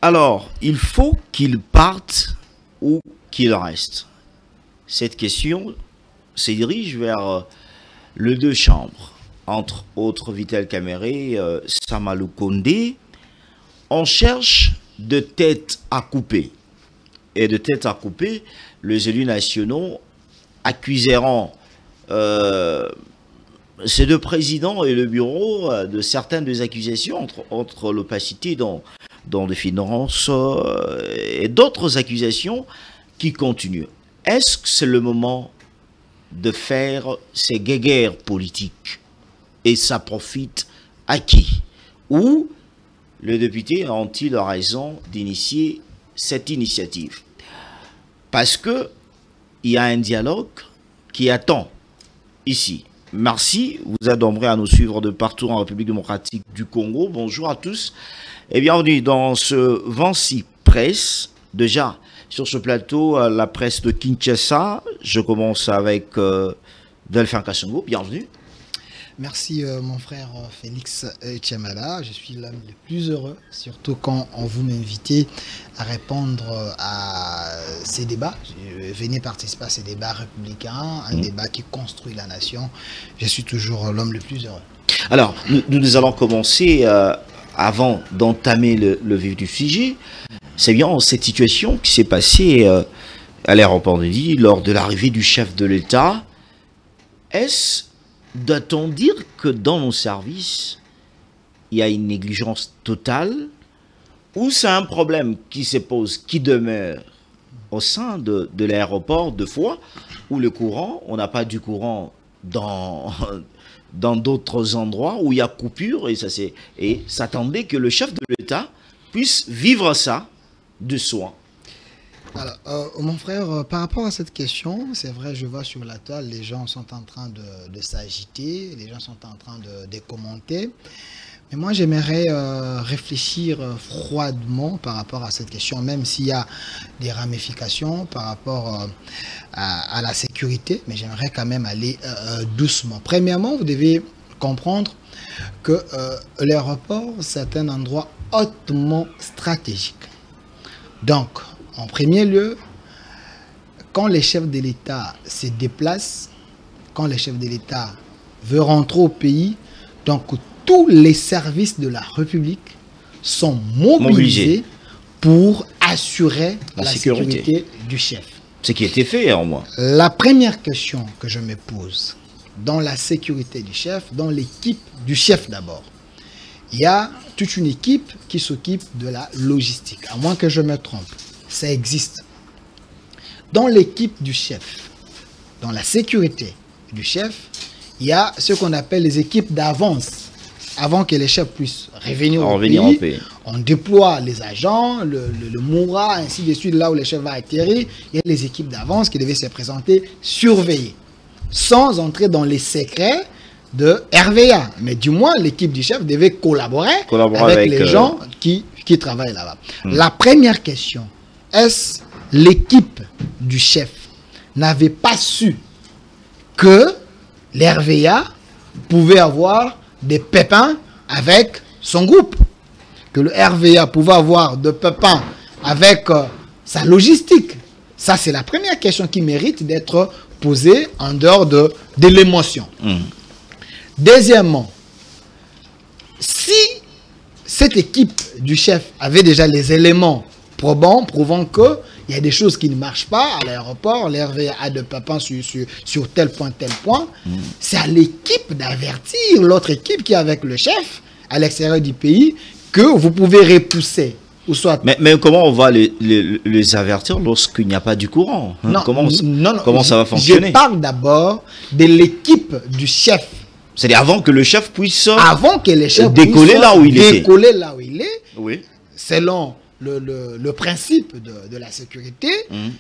Alors, il faut qu'il parte ou qu'il reste. Cette question se dirige vers les deux chambres, entre autres Vital Kamerhe, Samalou Kondé. On cherche de tête à couper. Et de tête à couper, les élus nationaux accuseront ces deux présidents et le bureau de certaines des accusations, entre l'opacité dans des finances et d'autres accusations qui continuent. Est-ce que c'est le moment de faire ces guéguerres politiques et ça profite à qui? Ou les députés ont-ils raison d'initier cette initiative? Parce que il y a un dialogue qui attend ici. Merci, vous êtes nombreux à nous suivre de partout en République démocratique du Congo. Bonjour à tous et bienvenue dans ce Vansi Presse. Déjà, sur ce plateau, la presse de Kinshasa. Je commence avec Delphin Kassongo, bienvenue. Merci mon frère Félix Tchamala, je suis l'homme le plus heureux, surtout quand on vous m'invitez à répondre à ces débats. Venez participer à ces débats républicains, un débat qui construit la nation. Je suis toujours l'homme le plus heureux. Alors, nous allons commencer, avant d'entamer le vif du sujet, c'est bien cette situation qui s'est passée à l'aéroport de Lille lors de l'arrivée du chef de l'État. Doit-on dire que dans nos services, il y a une négligence totale ou c'est un problème qui se pose, qui demeure au sein de l'aéroport de fois où le courant, on n'a pas du courant dans d'autres endroits où il y a coupure et s'attendait que le chef de l'État puisse vivre ça de soi. Alors, mon frère, par rapport à cette question, c'est vrai, je vois sur la toile, les gens sont en train de s'agiter, les gens sont en train de commenter. Mais moi, j'aimerais réfléchir froidement par rapport à cette question, même s'il y a des ramifications par rapport à la sécurité, mais j'aimerais quand même aller doucement. Premièrement, vous devez comprendre que l'aéroport, c'est un endroit hautement stratégique. Donc, en premier lieu, quand les chefs de l'État se déplacent, quand les chefs de l'État veulent rentrer au pays, donc tous les services de la République sont mobilisés pour assurer la sécurité du chef. Ce qui a été fait en moi. La première question que je me pose, dans la sécurité du chef, dans l'équipe du chef d'abord, il y a toute une équipe qui s'occupe de la logistique, à moins que je me trompe. Ça existe. Dans l'équipe du chef, dans la sécurité du chef, il y a ce qu'on appelle les équipes d'avance. Avant que les chefs puissent revenir au pays, on déploie les agents, le Moura, ainsi de suite, là où les chefs vont atterrir. Il y a les équipes d'avance qui devaient se présenter, surveiller, sans entrer dans les secrets de RVA. Mais du moins, l'équipe du chef devait collaborer avec les gens qui travaillent là-bas. La première question, est-ce l'équipe du chef n'avait pas su que l'RVA pouvait avoir des pépins avec son groupe, que le RVA pouvait avoir des pépins avec sa logistique? Ça, c'est la première question qui mérite d'être posée en dehors de l'émotion. Deuxièmement, si cette équipe du chef avait déjà les éléments probants, prouvant qu'il y a des choses qui ne marchent pas à l'aéroport, l'RVA a de pépins sur tel point, c'est à l'équipe d'avertir l'autre équipe qui est avec le chef à l'extérieur du pays que vous pouvez repousser. Ou soit... mais comment on va les avertir lorsqu'il n'y a pas du courant? Non, comment ça va fonctionner? Je parle d'abord de l'équipe du chef. C'est-à-dire avant que le chef puisse décoller là où il est. Oui. Selon le principe de la sécurité,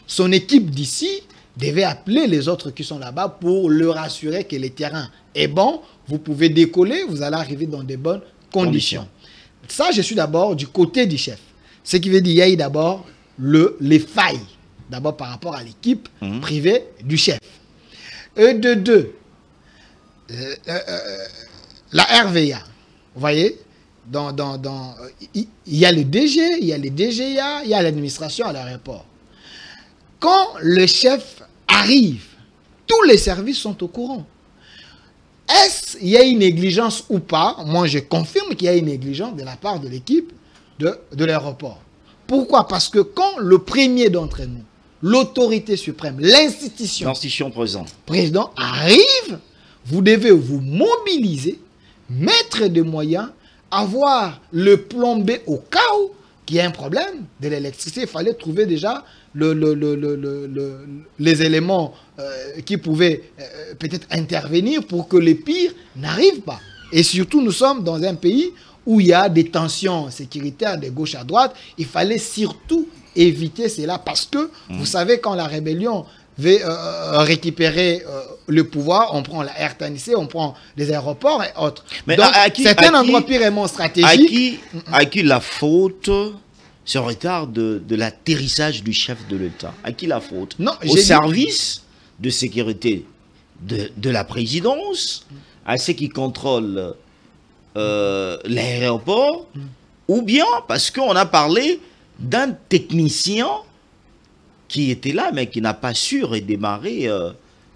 son équipe d'ici devait appeler les autres qui sont là-bas pour leur assurer que le terrain est bon, vous pouvez décoller, vous allez arriver dans de bonnes conditions. Ça, je suis d'abord du côté du chef. Ce qui veut dire qu'il y a eu d'abord les failles, d'abord par rapport à l'équipe privée du chef. Et de deux, la RVA, vous voyez, il y a le DG, il y a les DGA, il y a l'administration à l'aéroport. Quand le chef arrive, tous les services sont au courant. Est-ce qu'il y a une négligence ou pas? Moi, je confirme qu'il y a une négligence de la part de l'équipe de l'aéroport. Pourquoi? Parce que quand le premier d'entre nous, l'autorité suprême, l'institution président arrive, vous devez vous mobiliser, mettre des moyens, avoir le plan B au cas où il y a un problème de l'électricité. Il fallait trouver déjà les éléments qui pouvaient peut-être intervenir pour que les pires n'arrivent pas. Et surtout, nous sommes dans un pays où il y a des tensions sécuritaires de gauche à droite. Il fallait surtout éviter cela parce que, vous savez, quand la rébellion veut récupérer le pouvoir, on prend la RTNC, on prend les aéroports et autres. Mais donc, c'est un endroit purement stratégique. À qui la faute ce retard de l'atterrissage du chef de l'État? À qui la faute? Au service de sécurité de la présidence, à ceux qui contrôlent l'aéroport, ou bien parce qu'on a parlé d'un technicien qui était là, mais qui n'a pas su redémarrer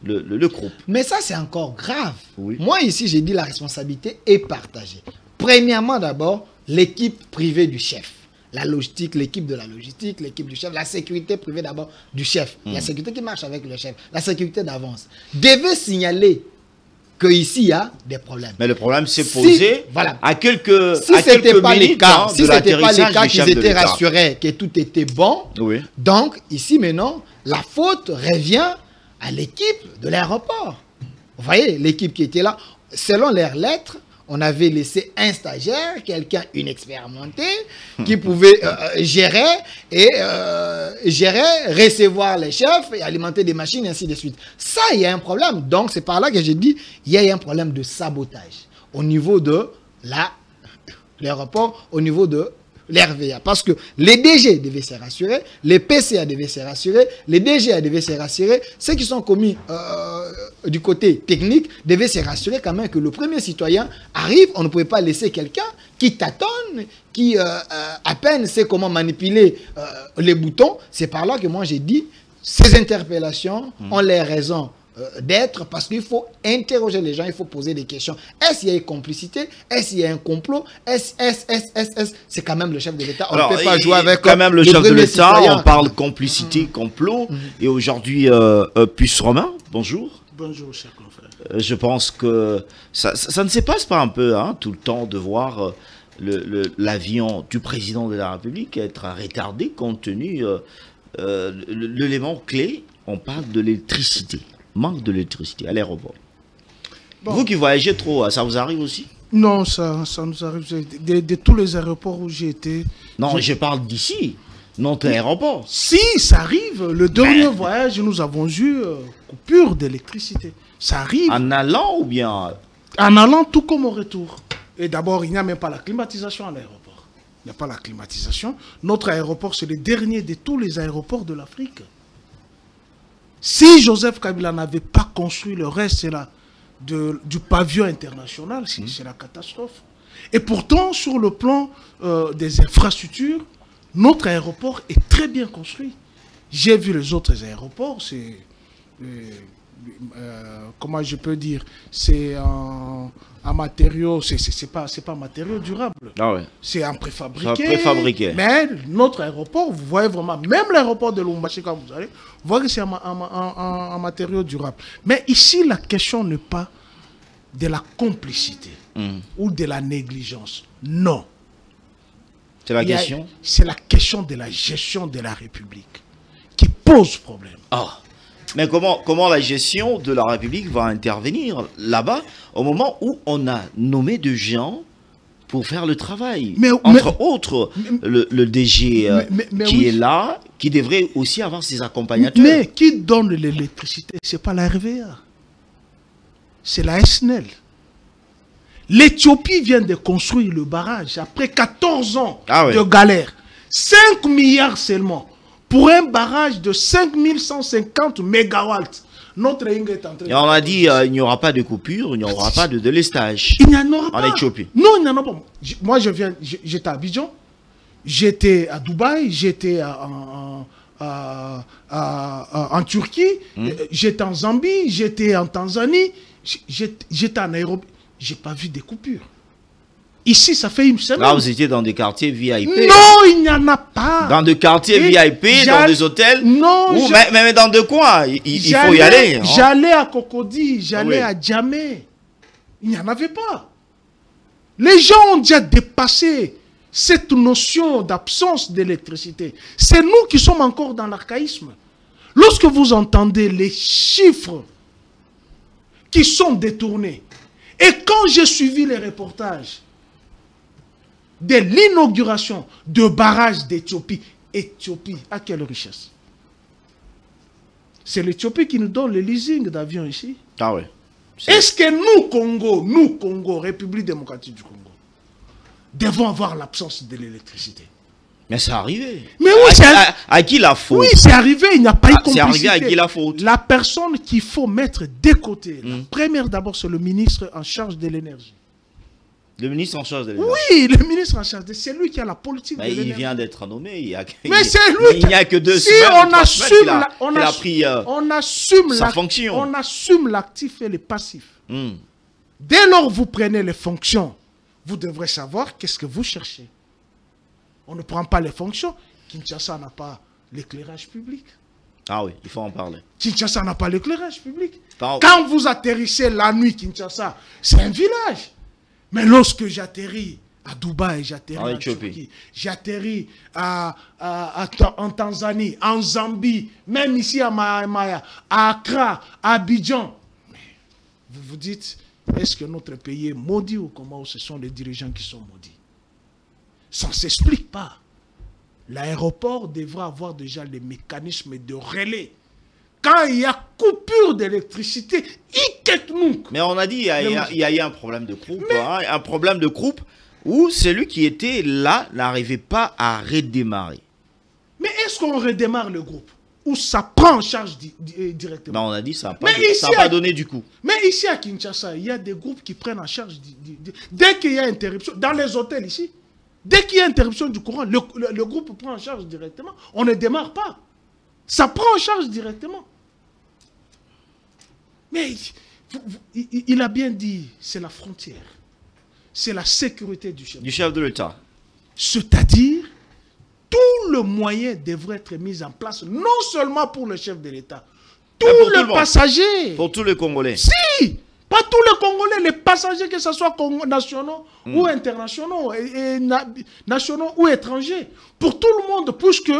le groupe. Mais ça, c'est encore grave. Oui. Moi, ici, j'ai dit la responsabilité est partagée. Premièrement, d'abord, l'équipe privée du chef. La logistique, l'équipe de la logistique, l'équipe du chef, la sécurité privée d'abord du chef. La sécurité qui marche avec le chef, la sécurité d'avance. Devait signaler qu'ici, il y a des problèmes. Mais le problème s'est posé à quelques si ce n'était pas le cas, si c'était pas le cas qu'ils étaient rassurés que tout était bon, oui. Donc ici maintenant, la faute revient à l'équipe de l'aéroport. Vous voyez, l'équipe qui était là, selon leurs lettres, on avait laissé un stagiaire, quelqu'un inexpérimenté, qui pouvait gérer, recevoir les chefs et alimenter des machines, et ainsi de suite. Ça, il y a un problème. Donc, c'est par là que j'ai dit, il y a un problème de sabotage au niveau de l'aéroport, au niveau de l'RVA. Parce que les DG devaient se rassurer, les PCA devaient se rassurer, les DGA devaient se rassurer, ceux qui sont commis du côté technique devaient se rassurer quand même que le premier citoyen arrive. On ne pouvait pas laisser quelqu'un qui tâtonne, qui à peine sait comment manipuler les boutons. C'est par là que moi j'ai dit, ces interpellations ont les raisons d'être, parce qu'il faut interroger les gens, il faut poser des questions. Est-ce qu'il y a une complicité? Est-ce qu'il y a un complot? C'est quand même le chef de l'État. On ne peut pas jouer avec quand même le chef de l'État. On parle complicité, complot. Et aujourd'hui, Puce Romain, bonjour. Bonjour, cher confrère. Je pense que ça ne se passe pas un peu tout le temps de voir l'avion du président de la République être retardé compte tenu l'élément clé. On parle de l'électricité. Manque de l'électricité à l'aéroport. Bon. Vous qui voyagez trop, ça vous arrive aussi? Non, ça nous arrive. De tous les aéroports où j'ai été... Non, je parle d'ici, notre aéroport. Si, ça arrive. Le dernier voyage, nous avons eu coupure d'électricité. Ça arrive. En allant ou bien? En allant, tout comme au retour. Et d'abord, il n'y a même pas la climatisation à l'aéroport. Il n'y a pas la climatisation. Notre aéroport, c'est le dernier de tous les aéroports de l'Afrique. Si Joseph Kabila n'avait pas construit le reste du pavillon international, c'est la catastrophe. Et pourtant, sur le plan des infrastructures, notre aéroport est très bien construit. J'ai vu les autres aéroports, c'est... comment je peux dire, c'est un matériau, c'est pas un matériau durable. Ah ouais. C'est un préfabriqué. Mais notre aéroport, vous voyez vraiment, même l'aéroport de Lubumbashi, quand vous allez, vous voyez que c'est un matériau durable. Mais ici, la question n'est pas de la complicité ou de la négligence. Non. C'est la question? C'est la question de la gestion de la République qui pose problème. Ah. Mais comment la gestion de la République va intervenir là-bas au moment où on a nommé des gens pour faire le travail? Entre autres, le DG qui est là, qui devrait aussi avoir ses accompagnateurs. Mais qui donne l'électricité? Ce n'est pas la RVA. C'est la SNEL. L'Éthiopie vient de construire le barrage après 14 ans de galère. 5 milliards seulement. Pour un barrage de 5150 mégawatts. notre Ingue est en train Et on a dit il n'y aura pas de coupure, il n'y aura pas de délestage. Il n'y en aura pas. En Éthiopie. Non, il n'y en a pas. Moi, j'étais à Abidjan, j'étais à Dubaï, j'étais en Turquie, j'étais en Zambie, j'étais en Tanzanie, j'étais en Nairobi. J'ai pas vu des coupures. Ici, ça fait une semaine. Là, vous étiez dans des quartiers VIP. Non, il n'y en a pas. Dans des quartiers VIP, dans des hôtels. Non, mais dans deux coins, il faut y aller. Hein. J'allais à Cocody, j'allais à Djamé. Il n'y en avait pas. Les gens ont déjà dépassé cette notion d'absence d'électricité. C'est nous qui sommes encore dans l'archaïsme. Lorsque vous entendez les chiffres qui sont détournés, et quand j'ai suivi les reportages de l'inauguration de barrages d'Éthiopie, Éthiopie, à quelle richesse? C'est l'Éthiopie qui nous donne le leasing d'avions ici. Ah oui. Est-ce que nous, Congo, République démocratique du Congo, devons avoir l'absence de l'électricité? Mais c'est arrivé. Mais oui, à qui la faute? Oui, c'est arrivé, il n'y a pas eu complicité. C'est arrivé, à qui la faute? La personne qu'il faut mettre de côté, la première d'abord, c'est le ministre en charge de l'énergie. Le ministre en charge de l'énergie? Oui, le ministre en charge, c'est lui qui a la politique de l'énergie. Il vient d'être nommé. Mais c'est lui il n'y a que 2 si semaines, on assume sa fonction. On assume l'actif et le passif. Dès lors que vous prenez les fonctions, vous devrez savoir qu'est-ce que vous cherchez. On ne prend pas les fonctions. Kinshasa n'a pas l'éclairage public. Ah oui, il faut en parler. Kinshasa n'a pas l'éclairage public. Quand vous atterrissez la nuit, Kinshasa, c'est un village. Mais lorsque j'atterris à Dubaï, j'atterris en Turquie, j'atterris en Tanzanie, en Zambie, même ici à Maya, à Accra, à Abidjan, vous vous dites, est-ce que notre pays est maudit ou comment ce sont les dirigeants qui sont maudits? Ça ne s'explique pas. L'aéroport devra avoir déjà les mécanismes de relais. Quand il y a coupure d'électricité, mais on a dit il y a eu un problème de groupe. Un problème de groupe où celui qui était là n'arrivait pas à redémarrer. Mais est-ce qu'on redémarre le groupe? Ou ça prend en charge directement? Non, on a dit ça n'a pas donné du coup. Mais ici à Kinshasa, il y a des groupes qui prennent en charge dès qu'il y a interruption, dans les hôtels ici, dès qu'il y a interruption du courant, le groupe prend en charge directement. On ne démarre pas. Ça prend en charge directement. Mais il a bien dit, c'est la frontière. C'est la sécurité du chef de l'État. C'est-à-dire, tout le moyen devrait être mis en place, non seulement pour le chef de l'État, tous les passagers. Pour tous les Congolais. Si, pas tous les Congolais, les passagers, que ce soit nationaux ou internationaux, nationaux ou étrangers. Pour tout le monde, puisque,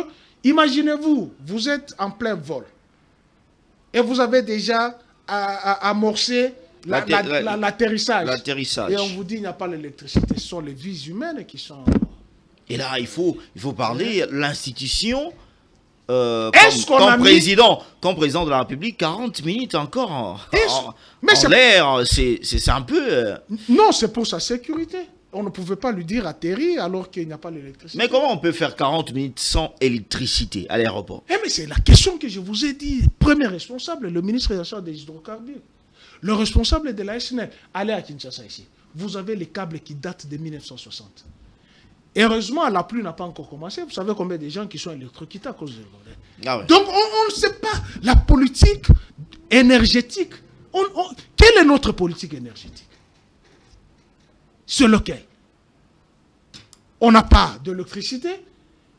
imaginez-vous, vous êtes en plein vol. Et vous avez déjà amorcé l'atterrissage. Et on vous dit qu'il n'y a pas l'électricité. Ce sont les vies humaines qui sont... Et là, il faut parler l'institution comme président de la République, 40 minutes encore en l'air, c'est un peu... Non, c'est pour sa sécurité. On ne pouvait pas lui dire atterrir alors qu'il n'y a pas l'électricité. Mais comment on peut faire 40 minutes sans électricité à l'aéroport? Mais c'est la question que je vous ai dit. Premier responsable, le ministre des hydrocarbures. Le responsable de la SNL. Allez à Kinshasa ici. Vous avez les câbles qui datent de 1960. Heureusement, la pluie n'a pas encore commencé. Vous savez combien de gens qui sont électrocutés à cause de l'eau. Ah ouais. Donc, on ne sait pas. La politique énergétique. Quelle est notre politique énergétique? C'est lequel? On n'a pas d'électricité.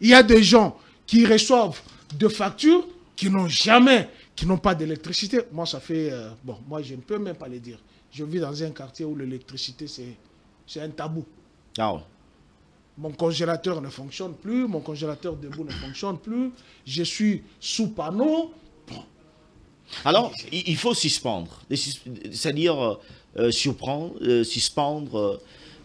Il y a des gens qui reçoivent des factures qui n'ont pas d'électricité. Moi, ça fait... moi, je ne peux même pas le dire. Je vis dans un quartier où l'électricité, c'est un tabou. Ah ouais. Mon congélateur ne fonctionne plus, mon congélateur debout ne fonctionne plus, je suis sous panneau. Bon. Alors, il faut suspendre, c'est-à-dire suspendre,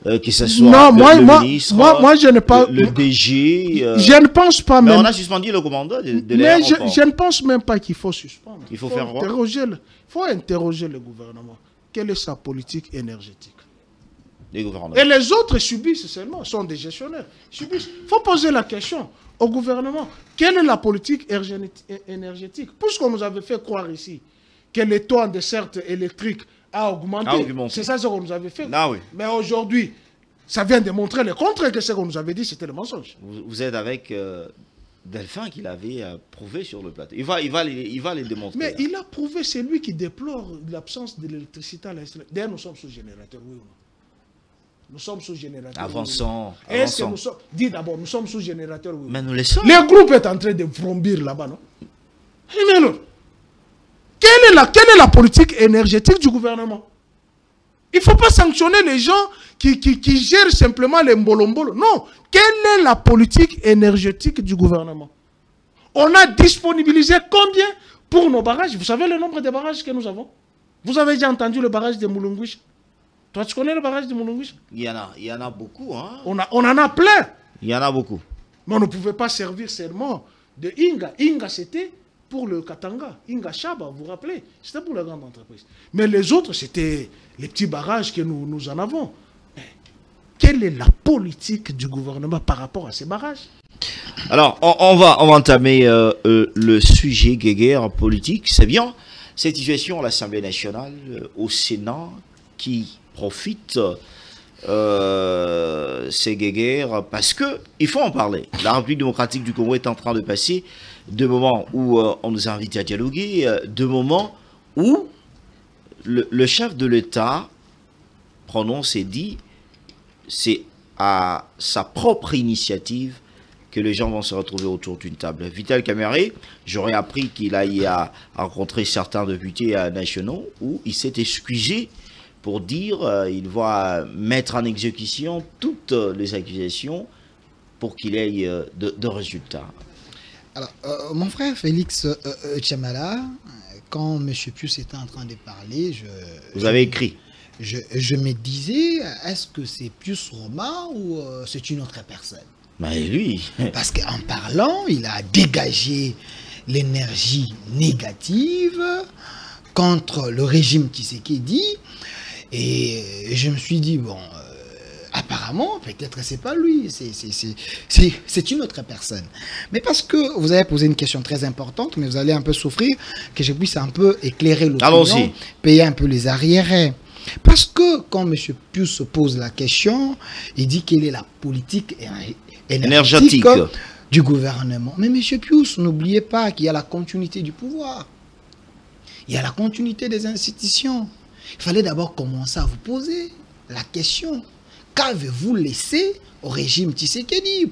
que ce soit le ministre, moi, je ne pas, le DG. Je ne pense pas mais même. on a suspendu le commandant de l'aéroport. Mais je ne pense même pas qu'il faut suspendre. Il faut faire quoi? Il faut interroger le gouvernement. Quelle est sa politique énergétique? Et les autres subissent seulement, sont des gestionnaires. Il faut poser la question au gouvernement. Quelle est la politique énergétique? Puisqu'on nous avait fait croire ici que le taux en desserte électrique a augmenté. C'est ça ce qu'on nous avait fait. Ah, oui. Mais aujourd'hui, ça vient de montrer le contraire que ce qu'on nous avait dit, c'était le mensonge. Vous êtes avec Delphin qui l'avait prouvé sur le plateau. Il va les démontrer. Mais là. il a prouvé, c'est lui qui déplore l'absence de l'électricité à l'extérieur. D'ailleurs, nous sommes sous générateur, oui ou non? Nous sommes sous générateur. Avançons. Est-ce que nous sommes... Dis d'abord, nous sommes sous générateur, oui. Mais nous les sommes. Le groupe est en train de vrombir là-bas, non? Mais alors, quelle est la politique énergétique du gouvernement? Il ne faut pas sanctionner les gens qui gèrent simplement les mbolombolo. Non. Quelle est la politique énergétique du gouvernement? On a disponibilisé combien pour nos barrages? Vous savez le nombre de barrages que nous avons? Vous avez déjà entendu le barrage de Moulunguish? Toi, tu connais le barrage de Moulunguish? Il y en a beaucoup. Hein? On en a plein. Il y en a beaucoup. Mais on ne pouvait pas servir seulement de Inga. Inga, c'était pour le Katanga. Inga Chaba, vous vous rappelez? C'était pour la grande entreprise. Mais les autres, c'était les petits barrages que nous en avons. Mais quelle est la politique du gouvernement par rapport à ces barrages? Alors, on va entamer le sujet guéguerre politique. C'est bien cette situation à l'Assemblée nationale, au Sénat, qui profite ces guéguerres parce qu'il faut en parler. La République démocratique du Congo est en train de passer de moments où on nous invite à dialoguer, de moments où le chef de l'État prononce et dit c'est à sa propre initiative que les gens vont se retrouver autour d'une table. Vital Kamerhe, j'aurais appris qu'il aille à rencontrer certains députés nationaux où il s'est excusé pour dire qu'il va mettre en exécution toutes les accusations pour qu'il ait de résultats. Alors, mon frère Félix Tchamala, quand M. Pius était en train de parler, vous avez écrit. Je me disais, est-ce que c'est Pius Romain ou c'est une autre personne? Mais lui. Parce qu'en parlant, il a dégagé l'énergie négative contre le régime Tshisekedi. Et je me suis dit, bon, apparemment, peut-être c'est pas lui, c'est une autre personne. Mais parce que vous avez posé une question très importante, mais vous allez un peu souffrir, que je puisse un peu éclairer l'opinion, payer un peu les arriérés. Parce que quand M. Pius se pose la question, il dit quelle est la politique énergétique du gouvernement. Mais M. Pius, n'oubliez pas qu'il y a la continuité du pouvoir. Il y a la continuité des institutions. Il fallait d'abord commencer à vous poser la question. Qu'avez-vous laissé au régime Tshisekedi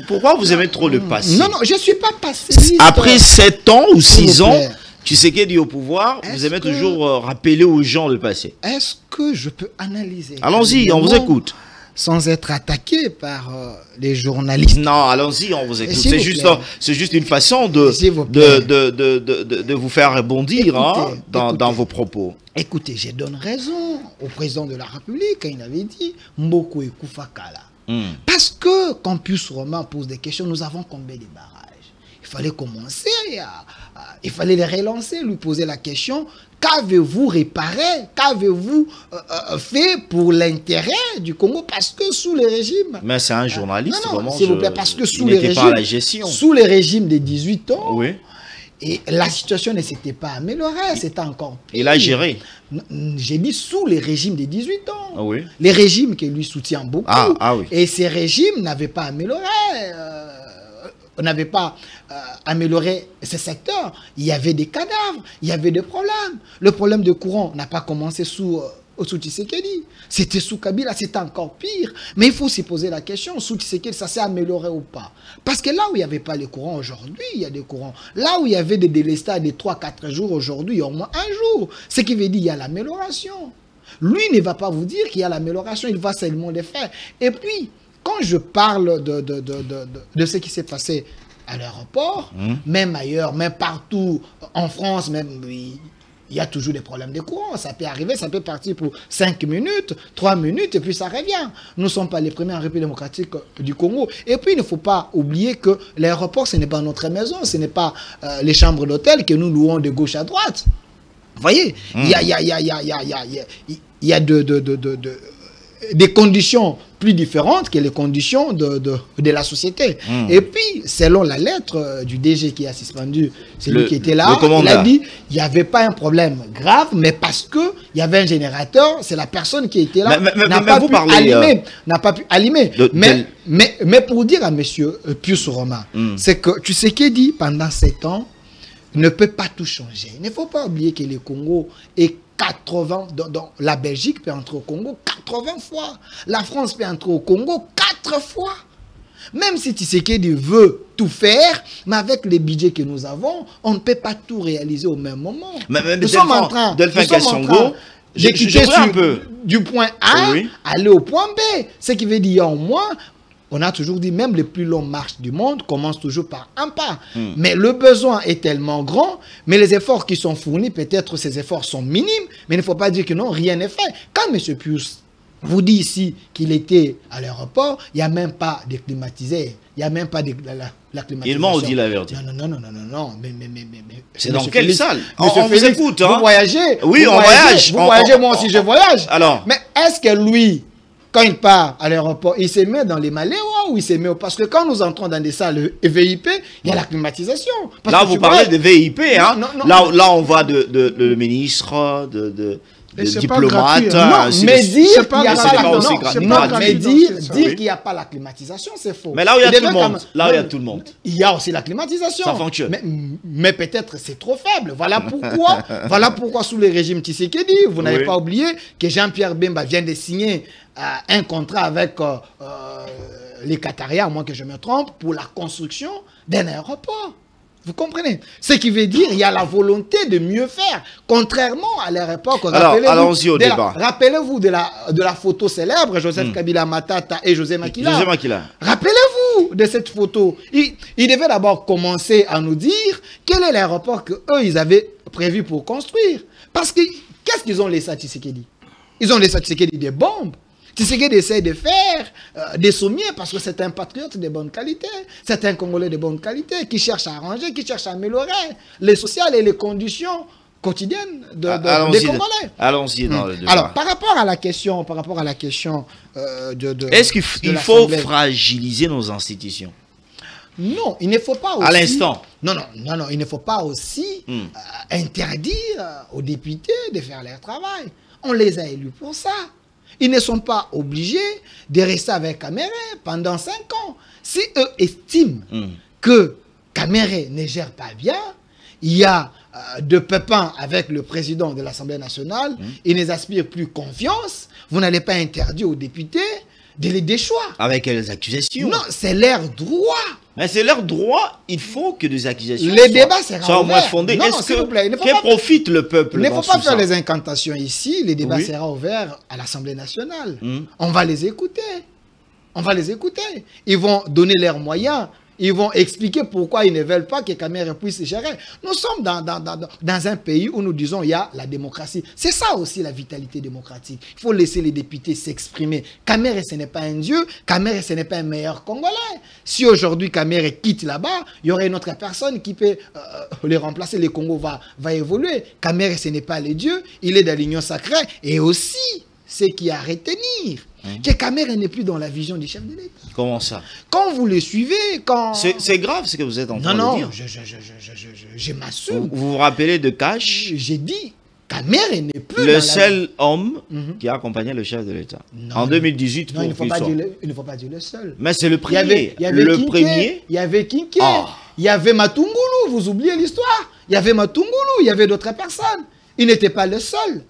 Pourquoi vous aimez trop le passé? Non, je ne suis pas passé. Après 7 ans ou 6 ans, Tshisekedi au pouvoir, vous aimez toujours rappeler aux gens le passé. Est-ce que je peux analyser? Allons-y, on vous écoute. Sans être attaqué par les journalistes. Non, allons-y, on vous écoute. C'est juste une façon de vous faire rebondir dans vos propos. Écoutez, je donne raison au président de la République quand il avait dit Mboko et Koufakala. Parce que quand Pius Romain pose des questions, nous avons combien de barrages? Il fallait commencer, il fallait les relancer, lui poser la question. Qu'avez-vous réparé? Qu'avez-vous fait pour l'intérêt du Congo? Parce que sous les régimes... Mais c'est un journaliste, s'il vous plaît, parce que sous les régimes... Sous les régimes des 18 ans, oui. Et la situation ne s'était pas améliorée, c'était encore pire. Il a géré. J'ai dit sous les régimes des 18 ans. Ah oui. Les régimes qui lui soutiennent beaucoup. Oui. Et ces régimes n'avaient pas amélioré... On n'avait pas amélioré ce secteur. Il y avait des cadavres, il y avait des problèmes. Le problème de courant n'a pas commencé sous Tshisekedi. C'était sous Kabila, c'était encore pire. Mais il faut se poser la question, sous Tshisekedi, ça s'est amélioré ou pas? Parce que là où il n'y avait pas les courants aujourd'hui, il y a des courants. Là où il y avait des délestages de 3-4 jours aujourd'hui, il y a au moins un jour. Ce qui veut dire qu'il y a l'amélioration. Lui ne va pas vous dire qu'il y a l'amélioration, il va seulement les faire. Et puis, quand je parle de ce qui s'est passé à l'aéroport, même ailleurs, même partout en France, même il y a toujours des problèmes de courant. Ça peut arriver, ça peut partir pour 5 minutes, 3 minutes, et puis ça revient. Nous ne sommes pas les premiers en République démocratique du Congo. Et puis, il ne faut pas oublier que l'aéroport, ce n'est pas notre maison, ce n'est pas les chambres d'hôtel que nous louons de gauche à droite. Vous voyez, il y a des conditions plus différentes que les conditions de la société. Et puis, selon la lettre du DG qui a suspendu, celui qui était là, il a dit il n'y avait pas un problème grave, mais parce qu'il y avait un générateur, c'est la personne qui était là n'a pas pu allumer. Mais pour dire à M. Pius Romain, c'est que tu sais qu'il dit pendant 7 ans, ne peut pas tout changer. Il ne faut pas oublier que le Congo est 80, donc la Belgique peut entrer au Congo 80 fois. La France peut entrer au Congo 4 fois. Même si Tshisekedi veut tout faire, mais avec les budgets que nous avons, on ne peut pas tout réaliser au même moment. Nous sommes en train d'équiter du point A, aller au point B. Ce qui veut dire au moins, on a toujours dit, même les plus longues marches du monde commencent toujours par un pas. Mais le besoin est tellement grand, mais les efforts qui sont fournis, peut-être ces efforts sont minimes, mais il ne faut pas dire que non, rien n'est fait. Quand M. Pius vous dit ici qu'il était à l'aéroport, il n'y a même pas de climatisé. Il n'y a même pas de la climatisation. Il m'a dit la vérité. Non. Mais c'est dans quelle salle? On vous écoute. Vous voyagez. Oui, on voyage. Vous voyagez, moi aussi je voyage. Alors. Mais est-ce que lui, quand il part à l'aéroport, il se met dans les maléois ou il se met... Parce que quand nous entrons dans des salles VIP, il y a la climatisation. Là, vous parlez de VIP, hein? Là, on voit le ministre, de diplomate. Mais dire qu'il n'y a pas la climatisation, c'est faux. Mais là où il y a tout le monde. Là où il y a tout le monde. Il y a aussi la climatisation. Ça fonctionne. Mais peut-être c'est trop faible. Voilà pourquoi sous le régime Tshisekedi, vous n'avez pas oublié que Jean-Pierre Bemba vient de signer un contrat avec les Qatariens, à moins que je me trompe, pour la construction d'un aéroport. Vous comprenez? Ce qui veut dire qu'il y a la volonté de mieux faire, contrairement à l'aéroport. Allons-y au débat. Rappelez-vous de la photo célèbre, Joseph Kabila Matata et José Makila. Rappelez-vous de cette photo. Il devait d'abord commencer à nous dire quel est l'aéroport qu'eux, ils avaient prévu pour construire. Parce que, qu'est-ce qu'ils ont laissé à Tshisekedi? Ils ont laissé à Tshisekedi des bombes. Tshisekedi essaie de faire des sommiers parce que c'est un patriote de bonne qualité. C'est un Congolais de bonne qualité qui cherche à arranger, qui cherche à améliorer les sociales et les conditions quotidiennes des Congolais. Allons-y dans le débat. Alors, par rapport à la question est-ce qu'il faut fragiliser nos institutions? Non, il ne faut pas aussi... À l'instant. Non, il ne faut pas aussi interdire aux députés de faire leur travail. On les a élus pour ça. Ils ne sont pas obligés de rester avec Kamere pendant 5 ans. Si eux estiment que Kamere ne gère pas bien, il y a de pépins avec le président de l'Assemblée nationale, ils n'aspirent plus confiance, vous n'allez pas interdire aux députés de les déchoir. Avec les accusations. Non, c'est leur droit. Mais c'est leur droit, il faut que des accusations soient moins fondées. Est-ce que profite le peuple? Il ne faut pas faire les incantations ici, les débats seront ouverts à l'Assemblée nationale. On va les écouter. Ils vont donner leurs moyens. Ils vont expliquer pourquoi ils ne veulent pas que Kamere puisse gérer. Nous sommes dans un pays où nous disons il y a la démocratie. C'est ça aussi la vitalité démocratique. Il faut laisser les députés s'exprimer. Kamere, ce n'est pas un dieu. Kamere, ce n'est pas un meilleur Congolais. Si aujourd'hui Kamere quitte là-bas, il y aurait une autre personne qui peut les remplacer. Le Congo va évoluer. Kamere, ce n'est pas le dieu. Il est dans l'union sacrée. Et aussi, ce qui a à retenir, que Kamere n'est plus dans la vision du chef de l'État. Comment ça? Quand vous le suivez, quand... C'est grave ce que vous êtes en train de dire. Non, je m'assume. Vous vous rappelez de Cash? J'ai dit, Kamere n'est plus le seul homme qui a accompagné le chef de l'État. En 2018, non, il ne faut pas dire le seul. Mais c'est le premier. Il y avait Kinké, il y avait Matungulu, vous oubliez l'histoire. Il y avait Matungulu, il y avait d'autres personnes. Il n'était pas le seul.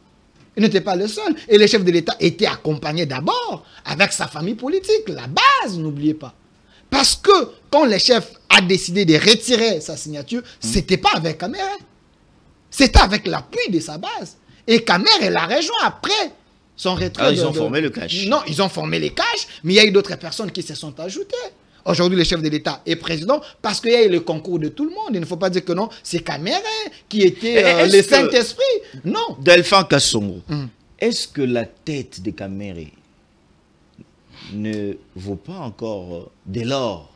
Il n'était pas le seul. Et le chef de l'État était accompagné d'abord avec sa famille politique. La base, n'oubliez pas. Parce que quand le chef a décidé de retirer sa signature, ce n'était pas avec Kamere. C'était avec l'appui de sa base. Et Kamere l'a rejoint après son retrait. Alors, ils ont formé le cash. Non, ils ont formé les cash, mais il y a eu d'autres personnes qui se sont ajoutées. Aujourd'hui, le chef de l'État est président parce qu'il y a eu le concours de tout le monde. Il ne faut pas dire que non, c'est Kamere qui était le Saint-Esprit. Non. Delphin Kassongo, est-ce que la tête de Kamere ne vaut pas encore de l'or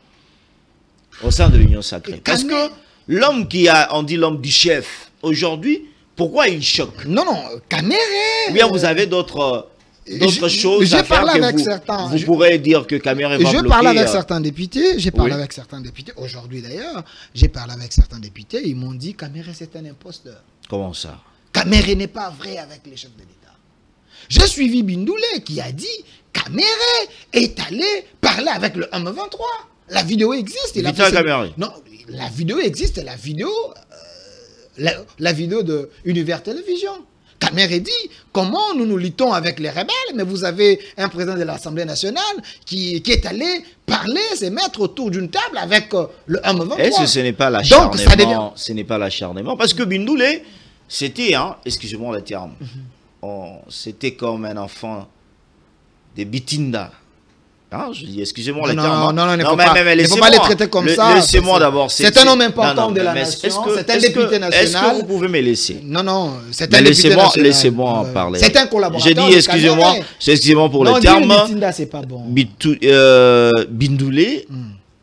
au sein de l'Union sacrée? Parce que l'homme on dit l'homme du chef, aujourd'hui, pourquoi il choque? Non, Kamere... Ou bien vous avez d'autres d'autres choses à faire que vous pourrez dire que Kamere va bloquer. Je parle avec certains députés, j'ai parlé avec certains députés, aujourd'hui d'ailleurs, j'ai parlé avec certains députés, ils m'ont dit Kamere c'est un imposteur. Comment ça? Kamere n'est pas vrai avec les chefs de l'État. J'ai suivi Bindoulé qui a dit Kamere est allé parler avec le M23. La vidéo existe. Vital Kamere. Non, la vidéo existe, la vidéo de Univers Télévision. Kamere dit, comment nous luttons avec les rebelles, mais vous avez un président de l'Assemblée nationale qui est allé parler, se mettre autour d'une table avec le M23. Est-ce que ce n'est pas l'acharnement? Ce n'est pas l'acharnement. Parce que Bindoulé, c'était, excusez-moi le terme, c'était comme un enfant de Bitinda. Je dis, excusez-moi le terme. Non, il ne faut pas les traiter comme ça. Laissez-moi d'abord. C'est un homme important de la nation. C'est un député national. Est-ce que vous pouvez me laisser? Non, c'est un député national. Laissez-moi en parler. C'est un collaborateur. J'ai dit, excusez-moi pour le terme. Bitinda, c'est pas bon. Bindoulé,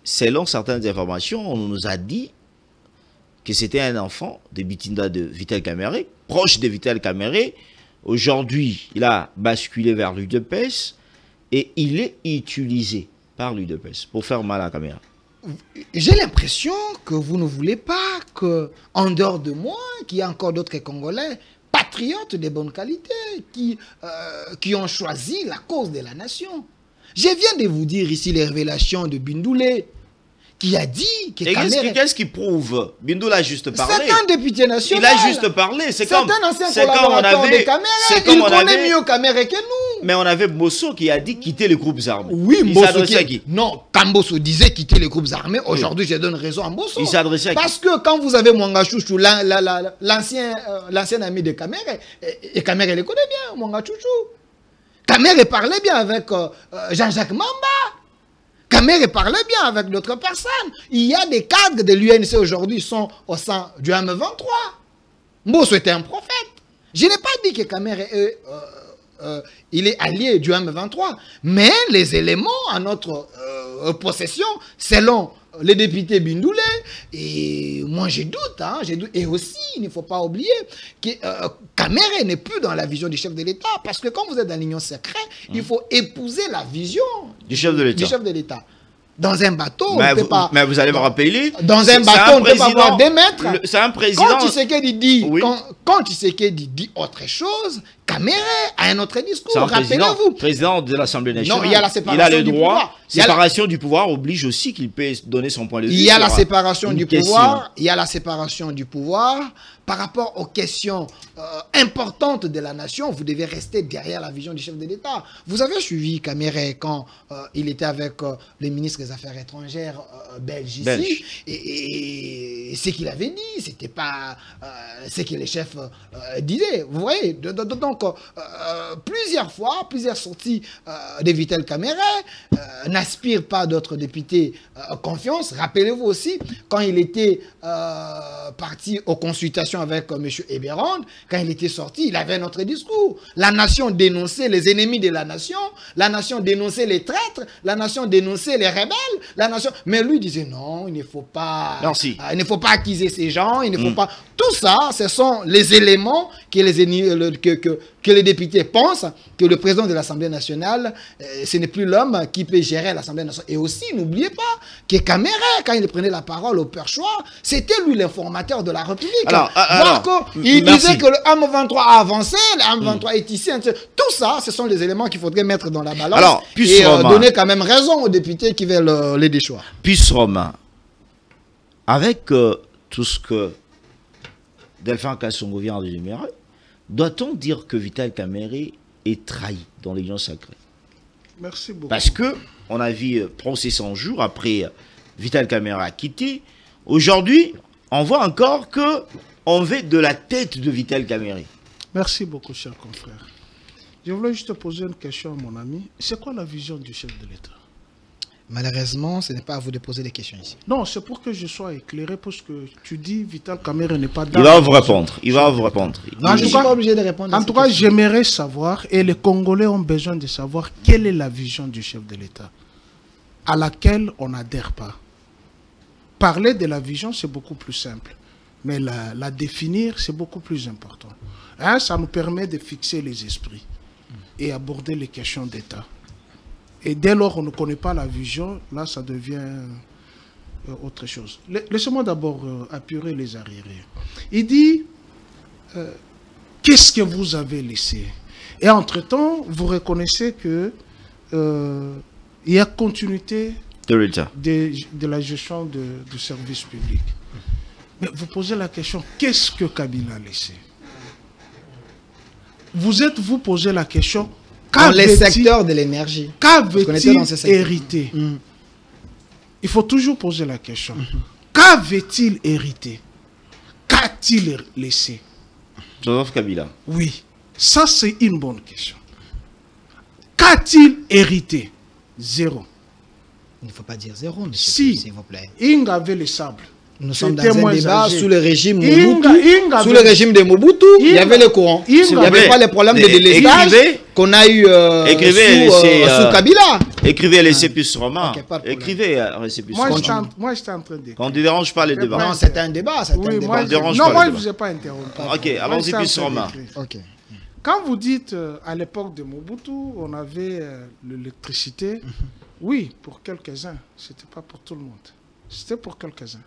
selon certaines informations, on nous a dit que c'était un enfant de Bitinda de Vital Kamere, proche de Vital Kamere. Aujourd'hui, il a basculé vers l'UDPS. Et il est utilisé par l'UDPS pour faire mal à la caméra. J'ai l'impression que vous ne voulez pas qu'en dehors de moi, qu'il y a encore d'autres Congolais, patriotes de bonne qualité, qui ont choisi la cause de la nation. Je viens de vous dire ici les révélations de Bindoulé, qui a dit que qu'est-ce qui prouve? Bindoulé a juste parlé. C'est un député national. Il a juste parlé. C'est un ancien collaborateur de Kamere. Il connaît mieux Kamere que nous. Mais on avait Bosso qui a dit quitter les groupes armés. Oui, Bosso à qui? Non, quand Bosso disait quitter les groupes armés, aujourd'hui je donne raison à Bosso. Il s'adressait à qui? Parce que quand vous avez Mwanga Chouchou, l'ancien ami de Kamere, et Kamere le connaît bien, Mwanga Chouchou. Kamere parlait bien avec Jean-Jacques Mamba. Kamere parlait bien avec d'autres personnes. Il y a des cadres de l'UNC aujourd'hui qui sont au sein du M23. Bosso était un prophète. Je n'ai pas dit que Kamere il est allié du M23, mais les éléments à notre possession, selon les députés Bindoulé, et moi j'ai doute, et aussi il ne faut pas oublier que Kamere n'est plus dans la vision du chef de l'État, parce que quand vous êtes dans l'union secrète, il faut épouser la vision du chef de l'État. Dans un bateau, mais vous allez me rappeler. Dans un bateau, on ne peut pas avoir des maîtres. C'est un président. Quand Tshisekedi dit, quand Tshisekedi dit autre chose, Kamere a un autre discours. Rappelez-vous. Président de l'Assemblée nationale. Non, il y a la séparation. Il a le droit. Séparation du pouvoir oblige aussi qu'il peut donner son point de vue. Il y a la séparation du pouvoir. Il y a la séparation du pouvoir. Par rapport aux questions importantes de la nation, vous devez rester derrière la vision du chef de l'État. Vous avez suivi Kamere quand il était avec le ministre des Affaires étrangères belge ici. Et ce qu'il avait dit, c'était pas ce que les chefs disaient. Vous voyez, donc plusieurs sorties de Vital Kamere n'aspirent pas d'autres députés confiance. Rappelez-vous aussi, quand il était parti aux consultations avec M. Eberron, quand il était sorti, il avait un autre discours. La nation dénonçait les ennemis de la nation dénonçait les traîtres, la nation dénonçait les rebelles, mais lui disait non, il ne faut pas, accuser ces gens, il ne faut pas. Tout ça, ce sont les éléments que les députés pensent que le président de l'Assemblée nationale, ce n'est plus l'homme qui peut gérer l'Assemblée nationale. Et aussi, n'oubliez pas que Kamere, quand il prenait la parole au perchoir, c'était lui l'informateur de la République. Il disait que le M23 a avancé, le M23 est ici. Tout ça, ce sont les éléments qu'il faudrait mettre dans la balance et donner quand même raison aux députés qui veulent les déchoir. Puisse Romain, avec tout ce que Delphin Kassongo vient de énumérer, doit-on dire que Vital Kamere est trahi dans l'union sacrée? Merci beaucoup. Parce que on a vu procès 100 jours après Vital Kamere a quitté. Aujourd'hui, on voit encore que on veut de la tête de Vital Kamere. Merci beaucoup, cher confrère. Je voulais juste te poser une question à mon ami. C'est quoi la vision du chef de l'État? Malheureusement, ce n'est pas à vous de poser des questions ici. Non, c'est pour que je sois éclairé, parce que tu dis Vital Kamere n'est pas dans. Il va vous répondre. Il va vous répondre. Non, je ne suis pas obligé de répondre. En tout cas, j'aimerais savoir, et les Congolais ont besoin de savoir, quelle est la vision du chef de l'État à laquelle on n'adhère pas. Parler de la vision, c'est beaucoup plus simple. Mais la définir, c'est beaucoup plus important. Ça nous permet de fixer les esprits. et aborder les questions d'État. Et dès lors qu'on ne connaît pas la vision, là, ça devient autre chose. Laissez-moi d'abord apurer les arriérés. Il dit, qu'est-ce que vous avez laissé? Et entre-temps, vous reconnaissez que il y a continuité de la gestion du service public. Mais vous posez la question, qu'est-ce que Kabila a laissé? Vous posez la question, dans les secteurs de l'énergie. Qu'avait-il hérité? Il faut toujours poser la question. Qu'avait-il hérité? Qu'a-t-il laissé? Joseph Kabila. Oui, ça c'est une bonne question. Qu'a-t-il hérité? Zéro. Il ne faut pas dire zéro, monsieur, s'il vous plaît. Il avait le sable. Nous sommes dans un débat sous le régime Mobutu. Sous le régime de Mobutu, il y avait le courant. Il n'y avait pas les problèmes de délestage qu'on a eu sous Kabila. Écrivez laissez plus roman. Écrivez laissez plus roman. Moi, j'étais en train de... Qu'on ne dérange pas les débats. Non, c'était un débat. Oui, moi, je ne vous ai pas interrompu. Ok, allons-y plus roman. Quand vous dites, à l'époque de Mobutu, on avait l'électricité, oui, pour quelques-uns. Ce n'était pas pour tout le monde. C'était pour quelques-uns.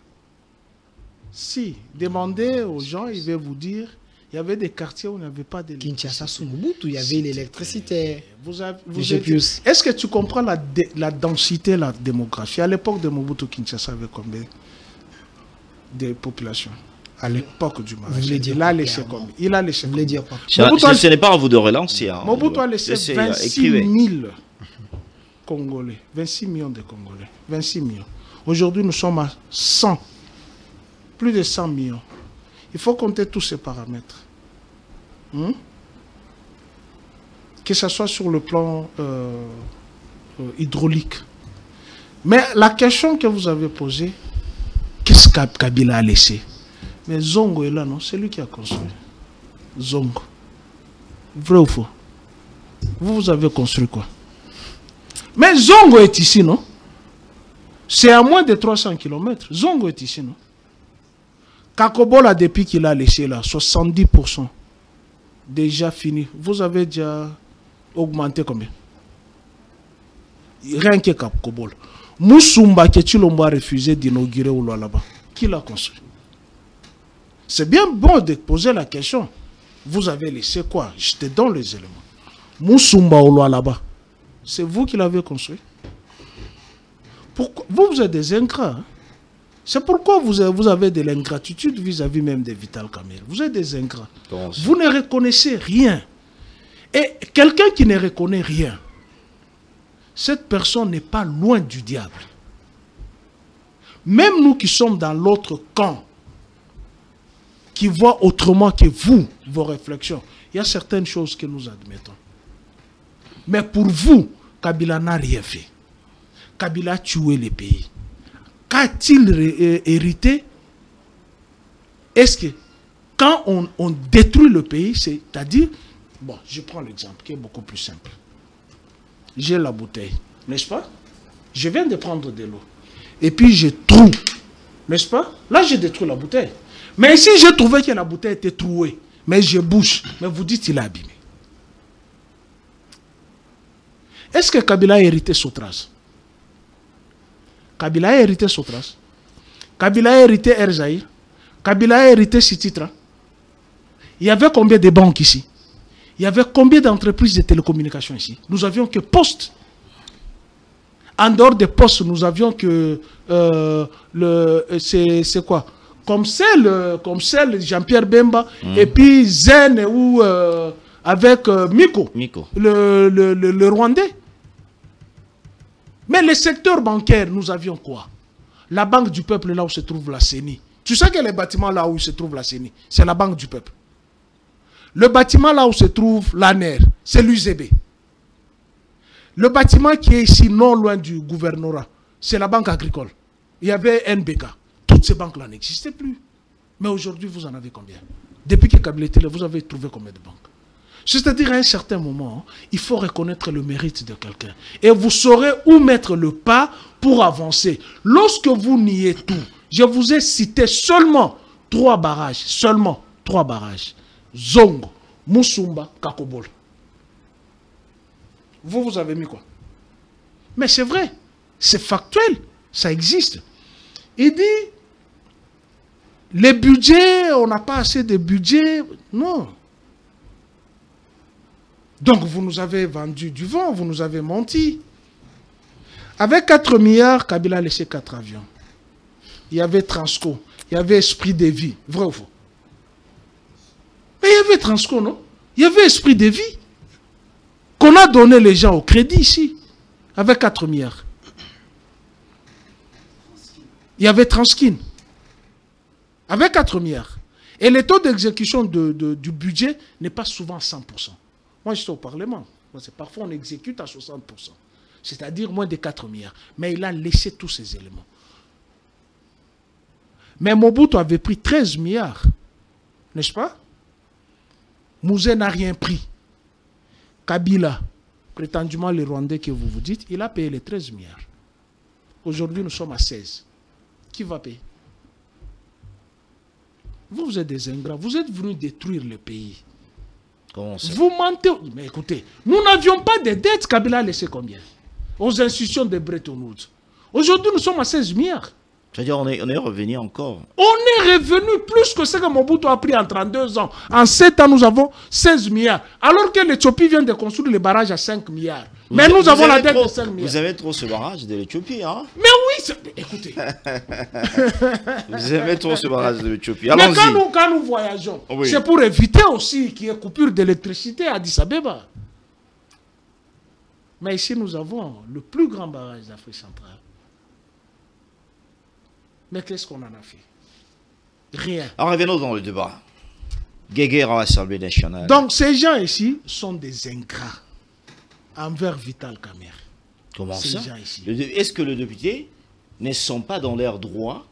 Si, demandez aux gens, ils vont vous dire, il y avait des quartiers où il n'y avait pas d'électricité. Kinshasa sous Mobutu, il y avait l'électricité. Est-ce que tu comprends la densité, la démographie? À l'époque de Mobutu, Kinshasa avait combien de population? À l'époque du mariage. Il a laissé combien? Il a laissé combien? Ce n'est pas à vous de relancer. Mobutu a laissé 26 000 Congolais. 26 millions de Congolais. 26 millions. Aujourd'hui, nous sommes à 100. Plus de 100 millions. Il faut compter tous ces paramètres. Que ce soit sur le plan hydraulique. Mais la question que vous avez posée, qu'est-ce que Kabila a laissé? Mais Zongo est là, non? C'est lui qui a construit. Zongo. Vrai ou faux? Vous avez construit quoi? Mais Zongo est ici, non? C'est à moins de 300 km. Zongo est ici, non? Kakobola, depuis qu'il a laissé là, 70% déjà fini. Vous avez déjà augmenté combien? Rien que Kakobola. Moussumba, que Chilombo a refusé d'inaugurer ou là-bas. Qui l'a construit? C'est bien bon de poser la question. Vous avez laissé quoi? Je te donne les éléments. Moussumba ou là-bas. C'est vous qui l'avez construit. Pourquoi? Vous êtes des ingrats. Hein? C'est pourquoi vous avez de l'ingratitude vis-à-vis même de Vital Kamerhe. Vous êtes des ingrats. Vous ne reconnaissez rien. Et quelqu'un qui ne reconnaît rien, cette personne n'est pas loin du diable. Même nous qui sommes dans l'autre camp, qui voient autrement que vous, vos réflexions, il y a certaines choses que nous admettons. Mais pour vous, Kabila n'a rien fait. Kabila a tué les pays. Qu'a-t-il hérité? Est-ce que quand on détruit le pays, c'est-à-dire, bon, je prends l'exemple qui est beaucoup plus simple. J'ai la bouteille, n'est-ce pas? Je viens de prendre de l'eau. Et puis je trouve, n'est-ce pas? Là, j'ai détruit la bouteille. Mais si j'ai trouvé que la bouteille était trouée, mais je bouche, mais vous dites qu'il est abîmé. Est-ce que Kabila a hérité Sotras? Kabila a hérité Sotras. Kabila a hérité Erzaïr. Kabila a hérité Sititra. Il y avait combien de banques ici? Il y avait combien d'entreprises de télécommunications ici? Nous avions que Poste. En dehors des postes, nous avions que c'est quoi? Comme celle Jean-Pierre Bemba et puis Zen ou avec Miko. Le Rwandais. Mais le secteur bancaire, nous avions quoi? La Banque du Peuple, là où se trouve la CENI. Tu sais que les bâtiments là où se trouve la CENI, c'est la Banque du Peuple. Le bâtiment là où se trouve l'ANER, c'est l'UZB. Le bâtiment qui est ici, non loin du gouvernorat, c'est la Banque agricole. Il y avait NBK. Toutes ces banques-là n'existaient plus. Mais aujourd'hui, vous en avez combien? Depuis que Kabila était là, vous avez trouvé combien de banques? C'est-à-dire, à un certain moment, il faut reconnaître le mérite de quelqu'un. Et vous saurez où mettre le pas pour avancer. Lorsque vous niez tout, je vous ai cité seulement 3 barrages. Seulement 3 barrages. Zongo, Moussumba, Kakobola. Vous avez mis quoi? Mais c'est vrai, c'est factuel, ça existe. Il dit, les budgets, on n'a pas assez de budget. Non. Donc vous nous avez vendu du vent, vous nous avez menti. Avec 4 milliards, Kabila a laissé 4 avions. Il y avait Transco, il y avait Esprit de Vie, vrai ou faux? Mais il y avait Transco, non? Il y avait Esprit de Vie qu'on a donné les gens au crédit ici, avec 4 milliards. Il y avait Transkin, avec 4 milliards. Et le taux d'exécution du budget n'est pas souvent 100%. Moi, je suis au Parlement. Parfois, on exécute à 60%. C'est-à-dire moins de 4 milliards. Mais il a laissé tous ces éléments. Mais Mobutu avait pris 13 milliards. N'est-ce pas? Mouzé n'a rien pris. Kabila, prétendument le Rwandais que vous vous dites, il a payé les 13 milliards. Aujourd'hui, nous sommes à 16. Qui va payer? Vous êtes des ingrats. Vous êtes venus détruire le pays. Vous mentez. Mais écoutez, nous n'avions pas de dettes. Kabila a laissé combien? Aux institutions de Bretton Woods. Aujourd'hui, nous sommes à 16 milliards. C'est-à-dire, on est revenu encore. On est revenu plus que ce que Mobutu a pris en 32 ans. En 7 ans, nous avons 16 milliards. Alors que l'Éthiopie vient de construire le barrage à 5 milliards. Mais nous avons la dette de 5 milliards. Vous avez trop ce barrage de l'Éthiopie, hein? Mais oui, écoutez. Vous aimez trop ce barrage de l'Éthiopie. Mais quand nous voyageons, oui, c'est pour éviter aussi qu'il y ait coupure d'électricité à Addis Abeba. Mais ici, nous avons le plus grand barrage d'Afrique centrale. Mais qu'est-ce qu'on en a fait? Rien. Alors revenons dans le débat. Guéguerre à l'Assemblée nationale. Donc ces gens ici sont des ingrats envers Vital Kamerhe. Comment ça? Est-ce que les députés ne sont pas dans leurs droits?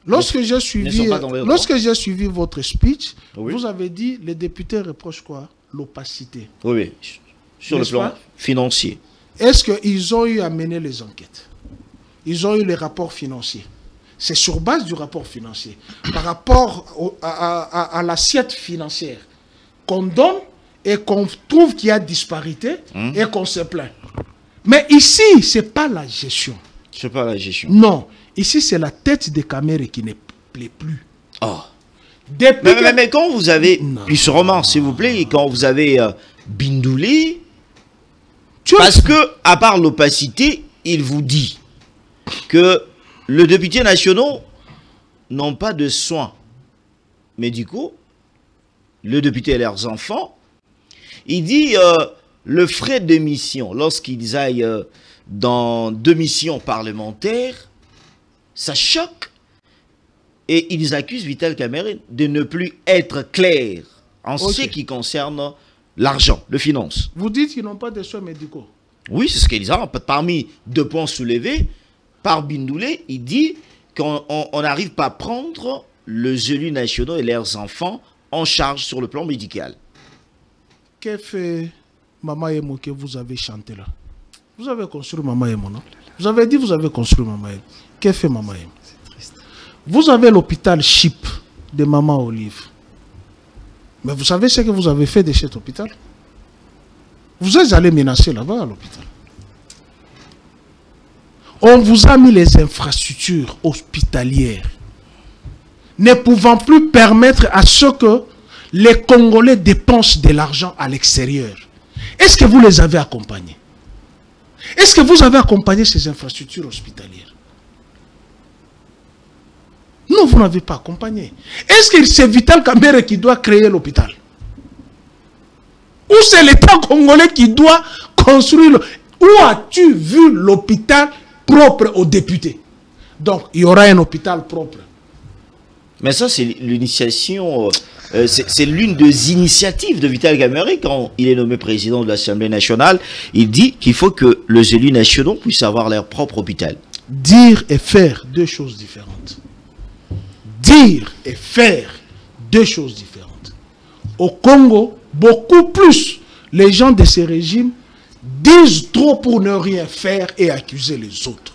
Lorsque j'ai suivi votre speech, oui, vous avez dit les députés reprochent quoi? L'opacité. Oui, sur le plan financier. Est-ce qu'ils ont eu à mener les enquêtes? Ils ont eu les rapports financiers. C'est sur base du rapport financier, par rapport à l'assiette financière, qu'on donne et qu'on trouve qu'il y a disparité et qu'on se plaint. Mais ici, ce n'est pas la gestion. Ce n'est pas la gestion. Non. Ici, c'est la tête de Kamerhe qui ne plaît plus. Oh. Mais quand vous avez, puis sûrement, s'il vous plaît, quand vous avez Bindoulé, parce que, à part l'opacité, il vous dit que les députés nationaux n'ont pas de soins. Mais du coup, les députés et leurs enfants, il dit le frais de mission, lorsqu'ils aillent dans 2 missions parlementaires, ça choque. Et ils accusent Vital Kamerhe de ne plus être clair en ce qui concerne l'argent, le finance. Vous dites qu'ils n'ont pas de soins médicaux? Oui, c'est ce qu'ils disent. Parmi 2 points soulevés par Bindoulé, il dit qu'on n'arrive pas à prendre les élus nationaux et leurs enfants en charge sur le plan médical. Qu'est-ce que fait Mama Yemo que vous avez chanté là? Vous avez construit Mama Yemo, non? Vous avez dit que vous avez construit Mama Yemo. Qu'est-ce que fait Mama Yemo? C'est triste. Vous avez l'hôpital Chip de Maman Olive. Mais vous savez ce que vous avez fait de cet hôpital? Vous êtes allé menacer là-bas à l'hôpital. On vous a mis les infrastructures hospitalières, ne pouvant plus permettre à ce que les Congolais dépensent de l'argent à l'extérieur. Est-ce que vous les avez accompagnés? Est-ce que vous avez accompagné ces infrastructures hospitalières? Non, vous n'avez pas accompagné. Est-ce que c'est Vital Kamerhe qui doit créer l'hôpital? Ou c'est l'État congolais qui doit construire? Où as-tu vu l'hôpital propre aux députés? Donc, il y aura un hôpital propre. Mais ça, c'est l'initiation, c'est l'une des initiatives de Vital Kamerhe quand il est nommé président de l'Assemblée nationale. Il dit qu'il faut que les élus nationaux puissent avoir leur propre hôpital. Dire et faire, 2 choses différentes. Dire et faire, 2 choses différentes. Au Congo, beaucoup plus, les gens de ces régimes disent trop pour ne rien faire et accuser les autres.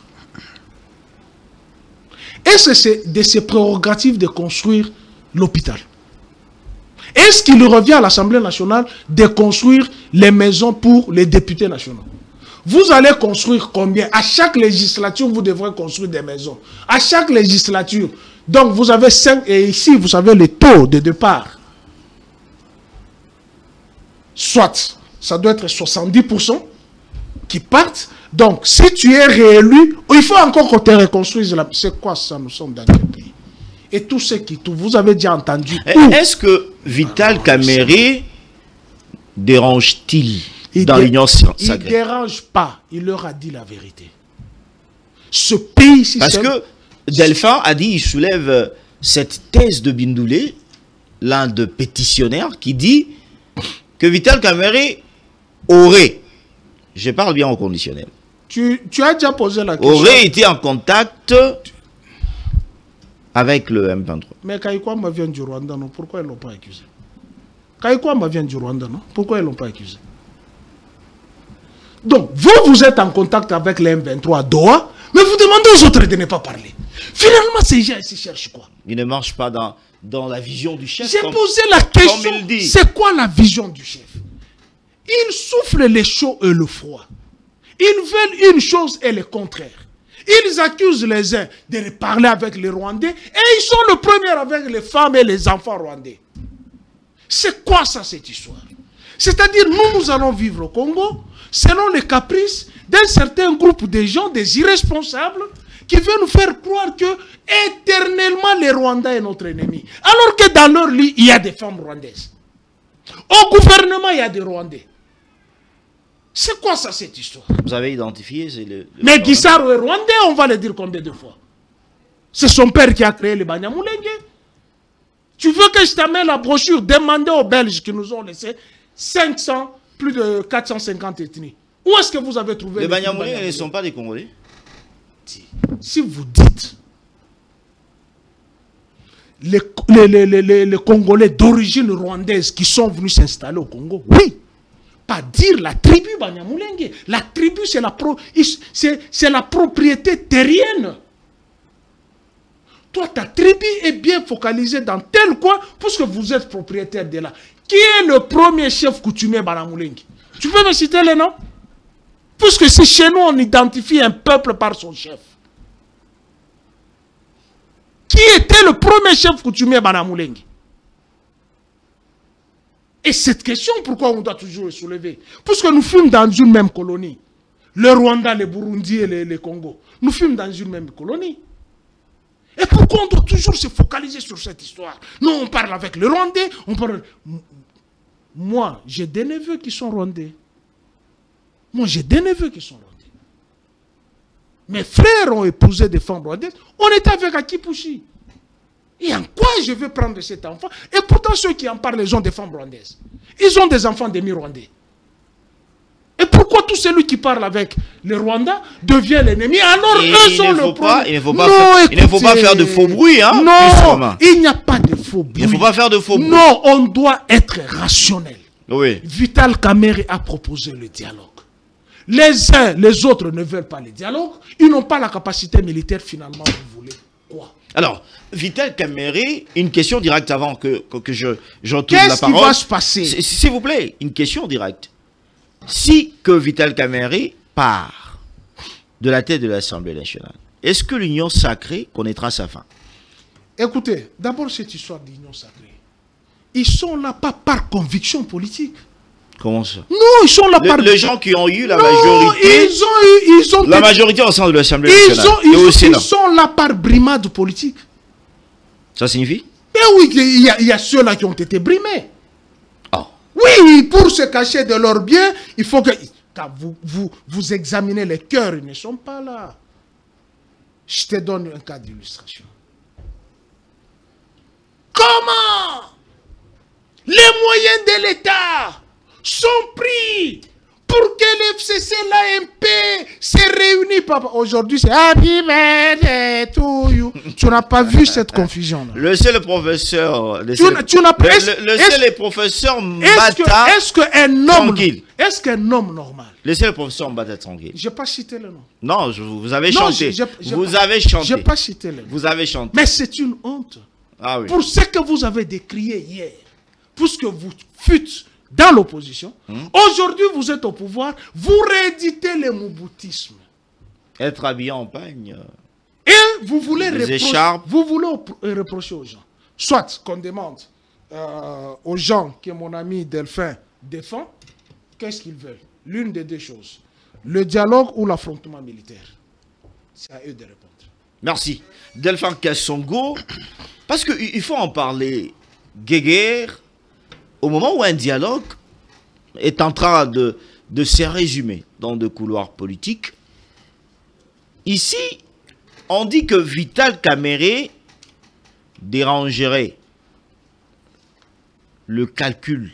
Est-ce que c'est de ses prérogatives de construire l'hôpital? Est-ce qu'il revient à l'Assemblée nationale de construire les maisons pour les députés nationaux? Vous allez construire combien? À chaque législature, vous devrez construire des maisons. À chaque législature. Donc, vous avez 5, et ici, vous savez le taux de départ. Soit, ça doit être 70% qui partent. Donc, si tu es réélu, il faut encore qu'on te reconstruise. C'est quoi ça? Nous sommes dans quel pays? Et tout ce qui... Vous avez déjà entendu... Est-ce que Vital Kamerhe dérange-t-il dans l'Union sacrée? Il ne dérange pas. Il leur a dit la vérité. Ce pays... Parce que Delphin a dit, il soulève cette thèse de Bindoulé, l'un de pétitionnaires, qui dit que Vital Kamerhe aurait, je parle bien au conditionnel, tu as déjà posé la question. Aurait été en contact avec le M23. Mais Kaikouama vient du Rwanda, non? Pourquoi ils ne l'ont pas accusé? Kaikouama vient du Rwanda, non? Pourquoi ils ne l'ont pas accusé? Donc, vous êtes en contact avec le M23 à Doha, mais vous demandez aux autres de ne pas parler. Finalement, ces gens ici cherchent quoi? Ils ne marchent pas dans la vision du chef. J'ai posé la question, c'est quoi la vision du chef? Ils soufflent le chaud et le froid. Ils veulent une chose et le contraire. Ils accusent les uns de parler avec les Rwandais et ils sont le premier avec les femmes et les enfants rwandais. C'est quoi ça, cette histoire? C'est-à-dire, nous allons vivre au Congo selon les caprices d'un certain groupe de gens, des irresponsables, qui veulent nous faire croire que éternellement les Rwandais est notre ennemi. Alors que dans leur lit, il y a des femmes rwandaises. Au gouvernement, il y a des Rwandais. C'est quoi ça, cette histoire? Vous avez identifié mais Guissaro est rwandais, on va le dire combien de fois? C'est son père qui a créé le Banyamulenge. Tu veux que je t'amène la brochure? Demandez aux Belges qui nous ont laissé 500, plus de 450 ethnies. Où est-ce que vous avez trouvé les Banyamulenge ne sont pas des Congolais? Si vous dites les Congolais d'origine rwandaise qui sont venus s'installer au Congo, oui. Pas dire la tribu Banyamulenge. La tribu, c'est la propriété terrienne. Toi, ta tribu est bien focalisée dans tel coin, puisque vous êtes propriétaire de là. Qui est le premier chef coutumier Banyamulenge? Tu peux me citer les noms? Puisque si chez nous, on identifie un peuple par son chef. Qui était le premier chef coutumier Banyamulenge? Et cette question, pourquoi on doit toujours le soulever? Puisque nous fûmes dans une même colonie. Le Rwanda, le Burundi et le Congo. Nous fûmes dans une même colonie. Et pourquoi on doit toujours se focaliser sur cette histoire? Non, on parle avec le Rwandais, on parle... Moi, j'ai des neveux qui sont Rwandais. Moi, j'ai des neveux qui sont Rwandais. Mes frères ont épousé des femmes rwandaises. On était avec Akipushi. Et en quoi je veux prendre cet enfant? Et pourtant, ceux qui en parlent, ils ont des femmes rwandaises. Ils ont des enfants demi-rwandais. Et pourquoi tout celui qui parle avec le Rwanda devient l'ennemi? Alors, eux sont le problème. Il ne faut pas faire de faux bruit. Hein, non, il n'y a pas de faux bruit. Il ne faut pas faire de faux bruit. Non, on doit être rationnel. Oui. Vital Kamerhe a proposé le dialogue. Les uns, les autres ne veulent pas le dialogue. Ils n'ont pas la capacité militaire, finalement, vous voulez quoi? Alors, Vital Kamerhe, une question directe avant que j'entoure la parole. Qu'est-ce qui va se passer? S'il vous plaît, une question directe. Si que Vital Kamerhe part de la tête de l'Assemblée nationale, est-ce que l'Union sacrée connaîtra sa fin? Écoutez, d'abord cette histoire d'Union sacrée. Ils sont là pas par conviction politique. Comment ça? Non, ils sont là par... Les gens qui ont eu la majorité... Ils ont la majorité au sein de l'Assemblée nationale. Ils sont là par brimade politique. Ça signifie? Mais oui, il y a ceux-là qui ont été brimés. Oh. Oui, pour se cacher de leurs biens, il faut que... Quand vous examinez les cœurs, ils ne sont pas là. Je te donne un cas d'illustration. Comment les moyens de l'État sont pris pour que l'FCC, l'AMP se réunissent. Aujourd'hui, c'est Happy Birthday to you. Tu n'as pas vu cette confusion-là. Laissez le professeur. Laissez le professeur Mbata. Est-ce qu'un homme normal. Laissez le professeur Mbata tranquille. Je n'ai pas cité le nom. Non, vous avez chanté. Vous avez chanté. Je n'ai pas cité le nom. Vous avez chanté. Mais c'est une honte. Ah oui. Pour ce que vous avez décrié hier. puisque vous fûtes dans l'opposition, aujourd'hui vous êtes au pouvoir, vous rééditez le mouboutisme. Être habillé en pagne. Et vous voulez reprocher aux gens. Soit qu'on demande aux gens que mon ami Delphin défend, qu'est-ce qu'ils veulent? L'une des deux choses. Le dialogue ou l'affrontement militaire. C'est à eux de répondre. Merci. Delphin Kassongo, parce qu'il faut en parler. Guéguerre, au moment où un dialogue est en train de se résumer dans des couloirs politiques, ici, on dit que Vital Kamerhe dérangerait le calcul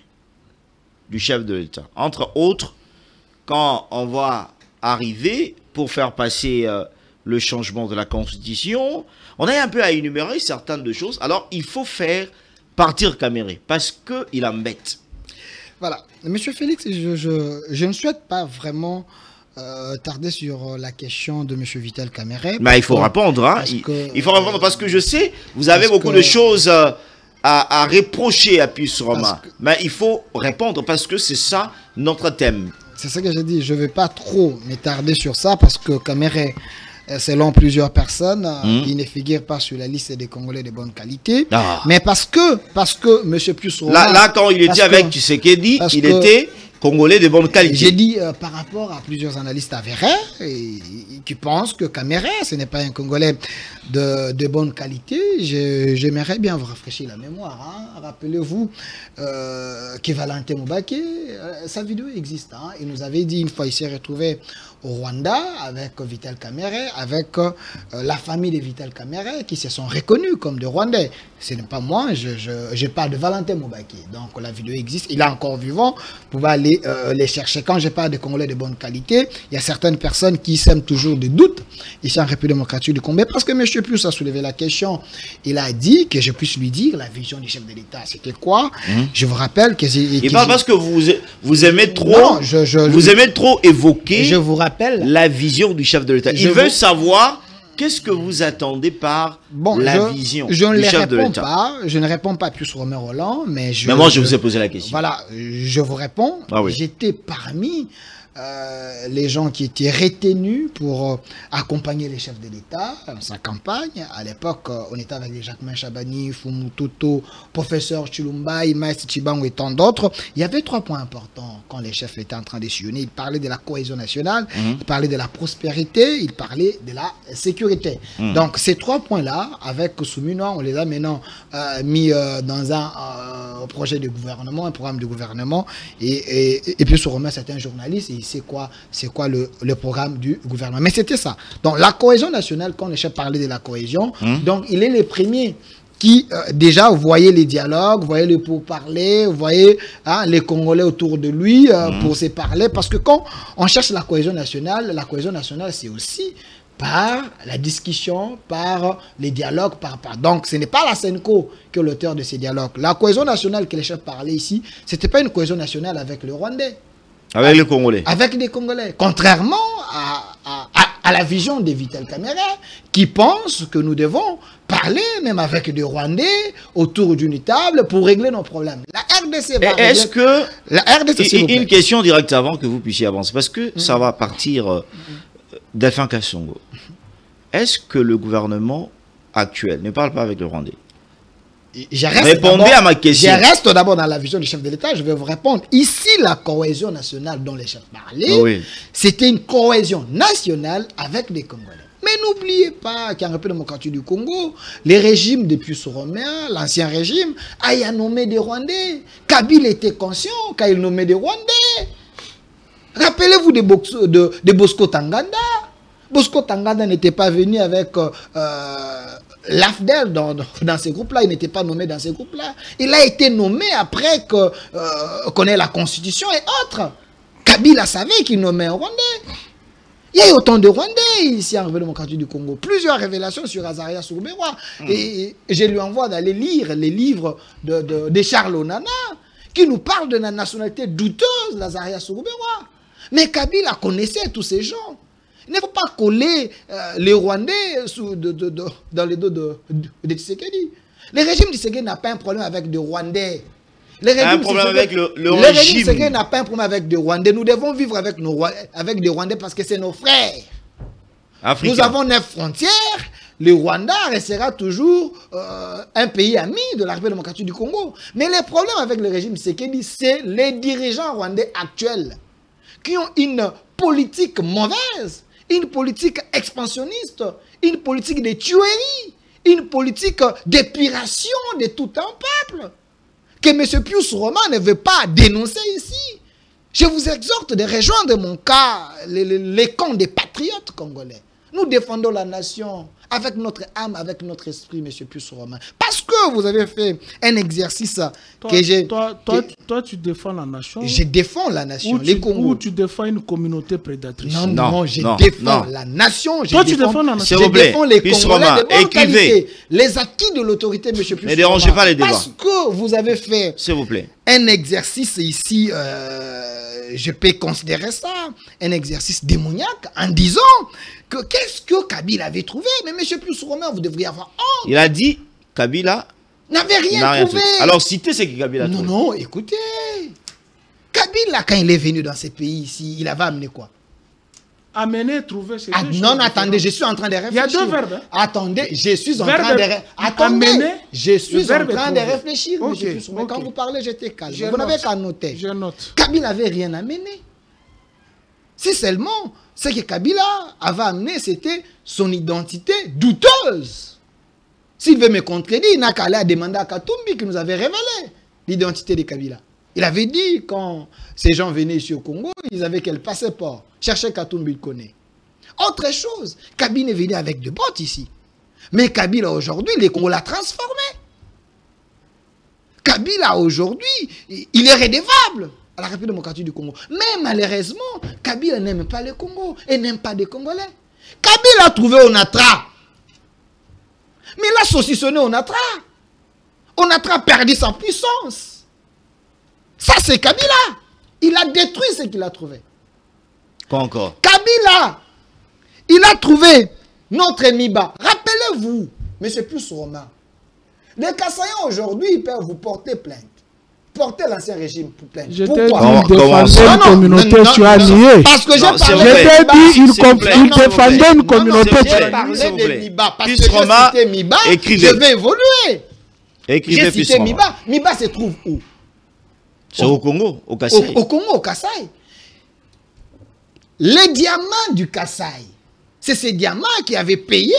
du chef de l'État. Entre autres, quand on va arriver pour faire passer le changement de la Constitution, on a un peu à énumérer certaines de choses. Alors, il faut faire partir Kamerhe parce qu'il embête. Voilà. Monsieur Félix, je ne souhaite pas vraiment tarder sur la question de monsieur Vital Kamerhe. Mais il faut répondre. Hein. Il faut répondre parce que je sais, vous avez beaucoup de choses à reprocher à Pius Roma. Mais il faut répondre parce que c'est ça notre thème. C'est ça que j'ai dit. Je ne vais pas trop m'étarder sur ça parce que Kamerhe, selon plusieurs personnes, il ne figure pas sur la liste des Congolais de bonne qualité. Mais parce que monsieur Pius Roma... Là, quand il était avec Tshisekedi, il était Congolais de bonne qualité. J'ai dit par rapport à plusieurs analystes avérés qui pensent que Kamerhe, ce n'est pas un Congolais de bonne qualité. J'aimerais bien vous rafraîchir la mémoire. Hein. Rappelez-vous que Valentin Moubaké, sa vidéo existe. Hein. Il nous avait dit une fois, il s'est retrouvé au Rwanda avec Vital Kamerhe, avec la famille de Vital Kamerhe qui se sont reconnus comme des Rwandais. Ce n'est pas moi, je parle de Valentin Moubaké. Donc la vidéo existe, il est encore vivant. Vous pouvez aller les chercher. Quand je parle de Congolais de bonne qualité, il y a certaines personnes qui sèment toujours des doutes ici en République démocratique du Congo. Parce que M. Pius a soulevé la question, il a dit que je puisse lui dire la vision du chef de l'État, c'était quoi? Je vous rappelle que... Et pas parce que vous aimez trop, vous aimez trop évoquer... Je vous rappelle la vision du chef de l'État. Il veut savoir qu'est-ce que vous attendez par la vision du chef de l'État. Je ne réponds pas plus Romain Roland, mais moi, je vous ai posé la question. Voilà, je vous réponds. J'étais parmi les gens qui étaient retenus pour accompagner les chefs de l'État dans sa campagne. À l'époque, on était avec les Jacquemin Chabani, Fumu Toto, professeur Chilumba, Maïs Chibango et tant d'autres. Il y avait 3 points importants quand les chefs étaient en train de sillonner. Ils parlaient de la cohésion nationale, ils parlaient de la prospérité, ils parlaient de la sécurité. Donc ces 3 points-là, avec Souminois, on les a maintenant mis dans un projet de gouvernement, un programme de gouvernement. Et puis sur Romain, c'est un journaliste et c'est quoi le programme du gouvernement. Mais c'était ça. Donc la cohésion nationale, quand les chefs parlaient de la cohésion, donc il est le premier qui déjà voyait les dialogues, voyait les pourparlers, voyait les Congolais autour de lui pour se parler. Parce que quand on cherche la cohésion nationale, c'est aussi par la discussion, par les dialogues, donc ce n'est pas la SENCO qui est l'auteur de ces dialogues. La cohésion nationale que les chefs parlaient ici, ce n'était pas une cohésion nationale avec le Rwandais. Avec les Congolais. Avec les Congolais. Contrairement à la vision de Vital Kamerhe, qui pense que nous devons parler même avec des Rwandais autour d'une table pour régler nos problèmes. La RDC va Est-ce que... La RDC, une question directe avant que vous puissiez avancer, parce que ça va partir Delphin Kassongo. Est-ce que le gouvernement actuel ne parle pas avec le Rwandais? Répondez à ma question. Je reste d'abord dans la vision du chef de l'État. Je vais vous répondre. Ici, la cohésion nationale dont les chefs parlaient, c'était une cohésion nationale avec des Congolais. Mais n'oubliez pas qu'en République démocratique du Congo, les régimes depuis Soromea, l'ancien régime, a nommé des Rwandais. Kabila était conscient quand il nommait des Rwandais. Rappelez-vous de Bosco Tanganda. Bosco Tanganda n'était pas venu avec... l'AFDEL dans ces groupes-là, il n'était pas nommé dans ces groupes-là. Il a été nommé après qu'on ait la Constitution et autres. Kabila savait qu'il nommait un Rwandais. Il y a eu autant de Rwandais ici en République démocratique du Congo. Plusieurs révélations sur Azaria Sourbewa. Et je lui envoie d'aller lire les livres de Charles Onana qui nous parlent de la nationalité douteuse d'Azaria Sourbewa. Mais Kabila connaissait tous ces gens. Il ne faut pas coller les Rwandais dans les dos de Tshisekedi. Le régime de Tshisekedi n'a pas un problème avec des Rwandais. un problème avec le régime. Le régime Tshisekedi n'a pas un problème avec des Rwandais. Nous devons vivre avec des Rwandais parce que c'est nos frères. Africains. Nous avons 9 frontières. Le Rwanda restera toujours un pays ami de la République démocratique du Congo. Mais les problèmes avec le régime Tshisekedi, c'est les dirigeants rwandais actuels qui ont une politique mauvaise, une politique expansionniste, une politique de tuerie, une politique d'épuration de tout un peuple que M. Pius Roman ne veut pas dénoncer ici. Je vous exhorte de rejoindre mon cas, les camps des patriotes congolais. Nous défendons la nation avec notre âme, avec notre esprit, M. Pius Roman. Parce que vous avez fait un exercice que j'ai... Toi, tu défends la nation. Je défends la nation, les Congos. Ou tu défends une communauté prédatrice. Non, je défends la nation. Toi, tu défends la nation. Je défends les Congolais de bonne qualité. Les acquis de l'autorité, M. Pius Roman. Ne dérangez pas les débats. Parce que vous avez fait... S'il vous plaît. Un exercice ici, je peux considérer ça, un exercice démoniaque en disant que qu'est-ce que Kabila avait trouvé. Mais M. Pius Roman, vous devriez avoir honte. Il a dit Kabila n'avait rien trouvé. Alors citez ce que Kabila a trouvé. Non, écoutez. Kabila, quand il est venu dans ces pays ici, il avait amené quoi? Amener, trouver, c'est non, attendez, je suis en train de réfléchir. Il y a 2 verbes. Hein? Attendez, je suis en train de réfléchir. Okay, mais quand vous parlez, j'étais calme. Vous n'avez qu'à noter. Je note. Kabila n'avait rien amené. Si seulement, ce que Kabila avait amené, c'était son identité douteuse. S'il veut me contredire, il n'a qu'à aller demander à Katumbi qui nous avait révélé l'identité de Kabila. Il avait dit, quand ces gens venaient ici au Congo, ils avaient quel passeport? Cherchez Katumbi, il connaît. Autre chose, Kabila est venu avec des bottes ici. Mais Kabila aujourd'hui, les Congos l'a transformé. Kabila aujourd'hui, il est redevable à la République démocratique du Congo. Mais malheureusement, Kabila n'aime pas le Congo et n'aime pas des Congolais. Kabila a trouvé Onatra. Mais il a saucissonné Onatra. Onatra a perdu sa puissance. Ça, c'est Kabila. Il a détruit ce qu'il a trouvé. Quoi encore? Kabila, il a trouvé notre Miba. Rappelez-vous, M. Pius Roman, les Kassaïens aujourd'hui, ils peuvent vous porter plainte. Porter l'ancien régime pour plainte. Pourquoi? Il défendait une communauté, tu as nié. Parce que j'ai parlé il défendait une communauté. J'ai parlé de Miba. Parce que j'ai cité Miba, je vais évoluer. J'ai cité Miba. Miba se trouve où? C'est au Congo, au Kasaï. Au Congo, au Kasaï. Les diamants du Kasaï, c'est ces diamants qui avaient payé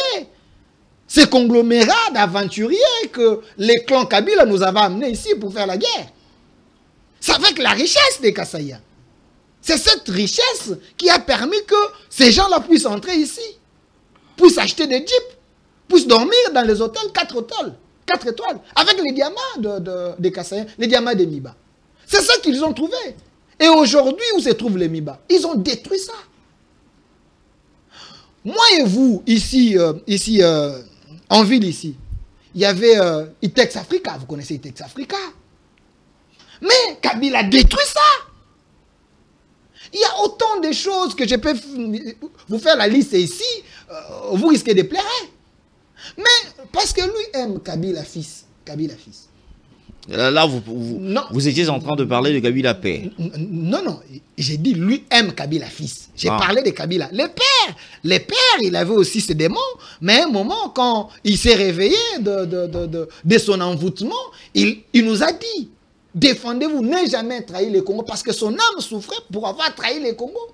ces conglomérats d'aventuriers que les clans Kabila nous avaient amenés ici pour faire la guerre. C'est avec la richesse des Kasaïens. C'est cette richesse qui a permis que ces gens-là puissent entrer ici, puissent acheter des jeeps, puissent dormir dans les hôtels, 4 étoiles, avec les diamants des Kasaïens, les diamants des Miba. C'est ça qu'ils ont trouvé. Et aujourd'hui, où se trouvent les Miba? Ils ont détruit ça. Moi et vous, ici, en ville, ici, il y avait Itex Africa. Vous connaissez Itex Africa? Mais Kabila a détruit ça. Il y a autant de choses que je peux vous faire la liste ici. Vous risquez de pleurer. Mais parce que lui aime Kabila fils. Kabila fils. Là, vous étiez en train de parler de Kabila père. Non, j'ai dit lui aime Kabila fils. J'ai parlé de Kabila. Les pères, il avait aussi ses démons, mais à un moment, quand il s'est réveillé de son envoûtement, il nous a dit, défendez-vous, n'ayez jamais trahi les Congos, parce que son âme souffrait pour avoir trahi les Congos.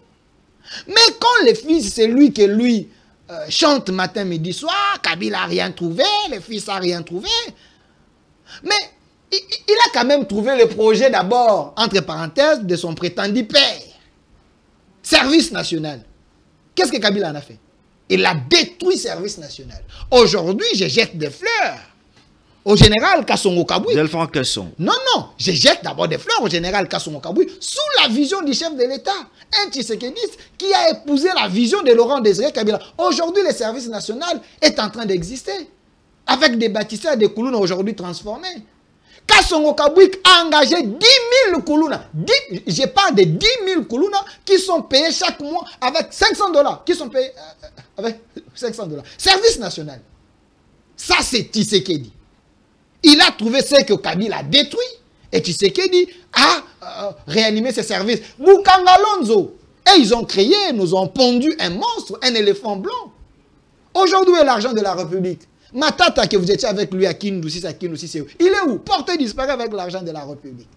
Mais quand les fils, c'est lui que lui chante matin, midi, soir, Kabila n'a rien trouvé, les fils n'ont rien trouvé. Mais il a quand même trouvé le projet d'abord, entre parenthèses, de son prétendu père. Service national. Qu'est-ce que Kabila en a fait? Il a détruit le service national. Aujourd'hui, je jette des fleurs au général Kassongo Kabouy. Delphine Kasson. Non, je jette d'abord des fleurs au général Kassongo Kabouy sous la vision du chef de l'État, un Tshisekediste qui a épousé la vision de Laurent Désiré Kabila. Aujourd'hui, le service national est en train d'exister avec des bâtisseurs de Koulouna aujourd'hui transformés. Kassongo Kabouy a engagé 10 000 Koulouna. Je parle de 10 000 Koulouna qui sont payés chaque mois avec 500 $. Qui sont payés avec 500 $. Service national. Ça, c'est Tshisekedi. Il a trouvé ce que Kabila a détruit Et Tshisekedi a réanimé ses services. Bukanga Lonzo. Et ils ont créé, nous ont pondu un monstre, un éléphant blanc. Aujourd'hui, l'argent de la République. Matata, que vous étiez avec lui à Kindoussi, il est où? Porté disparu avec l'argent de la République.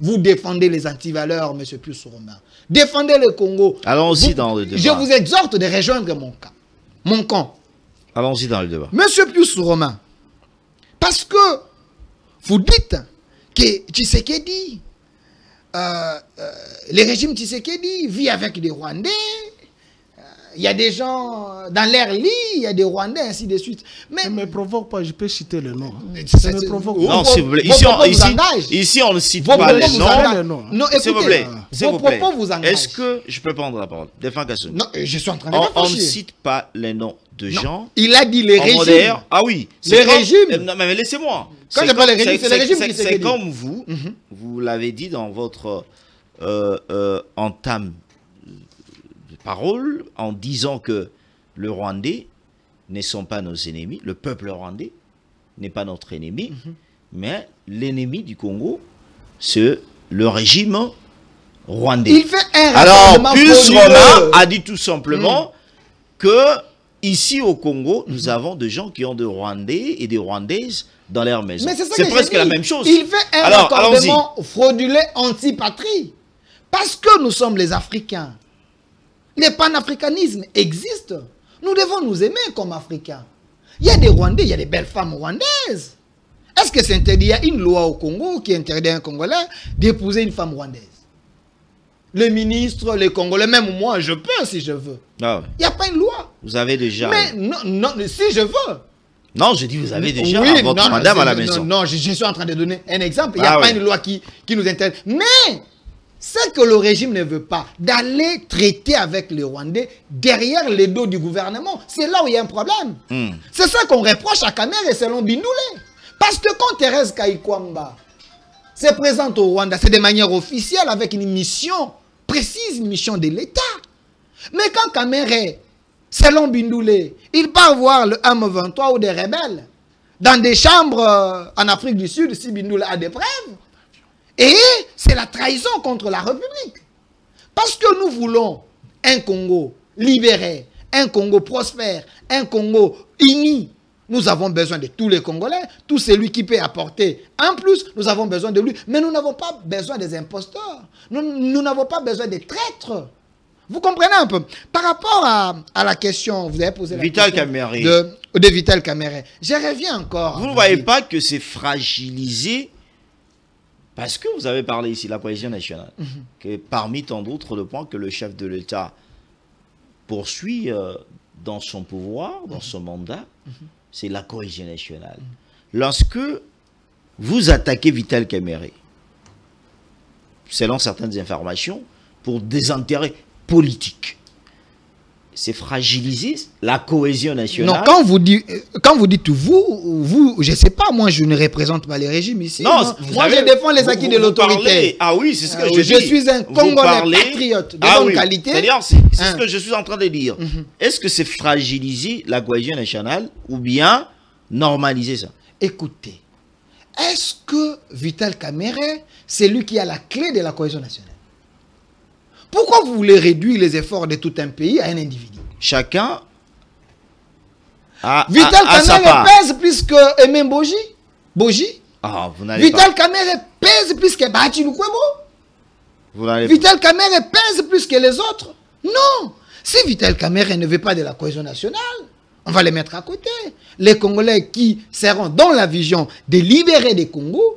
Vous défendez les antivaleurs, M. Pius-Romain. Défendez le Congo. Allons-y dans le débat. Je vous exhorte de rejoindre mon camp. Mon camp. Allons-y dans le débat. M. Pius-Romain, parce que vous dites que Tshisekedi, le régime Tshisekedi vit avec des Rwandais, il y a des gens dans l'air lit, il y a des Rwandais, ainsi de suite. Mais ne me provoque pas, je peux citer le nom. Ça me provoque. Non, s'il vous plaît. Ici, on ne cite pas les noms. Non, écoutez, vos propos vous engagent. Est-ce que je peux prendre la parole? Défends Kassouni. Non, je suis en train de réfléchir. On ne cite pas les noms de gens. Il a dit les régimes. Ah oui. Les régimes. Non, mais laissez-moi. Quand je parle des régimes, c'est les régimes qui c'est comme vous, vous l'avez dit dans votre entame de parole, en disant que le Rwandais ne sont pas nos ennemis, le peuple rwandais n'est pas notre ennemi, mais l'ennemi du Congo, c'est le régime rwandais. Il fait un Alors, Pius-Romain a dit tout simplement que ici au Congo, nous avons des gens qui ont des Rwandais et des Rwandaises dans leur maison. C'est presque la même chose. Il fait un raccordement frauduleux anti-patrie. Parce que nous sommes les Africains. Le panafricanisme existe. Nous devons nous aimer comme Africains. Il y a des Rwandais, il y a des belles femmes rwandaises. Est-ce que c'est interdit? Il y a une loi au Congo qui interdit à un Congolais d'épouser une femme rwandaise. Le ministre, les Congolais, même moi, je peux si je veux. Ah ouais. Il n'y a pas une loi. Vous avez déjà... Mais non, si je veux. Non, je dis vous avez déjà votre madame à la maison. Non, je suis en train de donner un exemple. Il n'y a pas une loi qui nous interdit. Mais... c'est que le régime ne veut pas d'aller traiter avec les Rwandais derrière les dos du gouvernement. C'est là où il y a un problème. C'est ça qu'on reproche à Kamere et Selon Bindoulé. Parce que quand Thérèse Kayikwamba se présente au Rwanda, c'est de manière officielle avec une mission précise, une mission de l'État. Mais quand Kamere, Selon Bindoulé, il part voir le M23 ou des rebelles dans des chambres en Afrique du Sud, si Bindoulé a des preuves, et c'est la trahison contre la République. Parce que nous voulons un Congo libéré, un Congo prospère, un Congo uni. Nous avons besoin de tous les Congolais, tout celui qui peut apporter. En plus, nous avons besoin de lui. Mais nous n'avons pas besoin des imposteurs. Nous n'avons pas besoin des traîtres. Vous comprenez un peu? Par rapport à la question, vous avez posé la Vital question Kamerhe. de Vital Kamerhe. Je reviens encore. Vous ne voyez pas que c'est fragilisé? Parce que vous avez parlé ici de la cohésion nationale, que parmi tant d'autres, le point que le chef de l'État poursuit dans son pouvoir, dans son mandat, c'est la cohésion nationale. Lorsque vous attaquez Vital Kamerhe, selon certaines informations, pour des intérêts politiques, c'est fragiliser la cohésion nationale. Non, quand vous dites vous, je ne sais pas, moi je ne représente pas les régimes ici. Non, moi je défends les acquis de l'autorité. Ah oui, c'est ce que je dis. Je suis un Congolais patriote de bonne qualité. C'est-à-dire, c'est ce que je suis en train de dire. Est-ce que c'est fragiliser la cohésion nationale ou bien normaliser ça? Écoutez, est-ce que Vital Kamerhe, c'est lui qui a la clé de la cohésion nationale? Pourquoi vous voulez réduire les efforts de tout un pays à un individu? Chacun a Vital sa part. Kamerhe pèse plus que Aimé Boji. Ah, vous n'allez Vital Kamerhe pèse plus que Bahati Lukwebo. Vital Kamerhe pèse plus que les autres. Non. Si Vital Kamerhe ne veut pas de la cohésion nationale, on va les mettre à côté. Les Congolais qui seront dans la vision de libérer les Congos,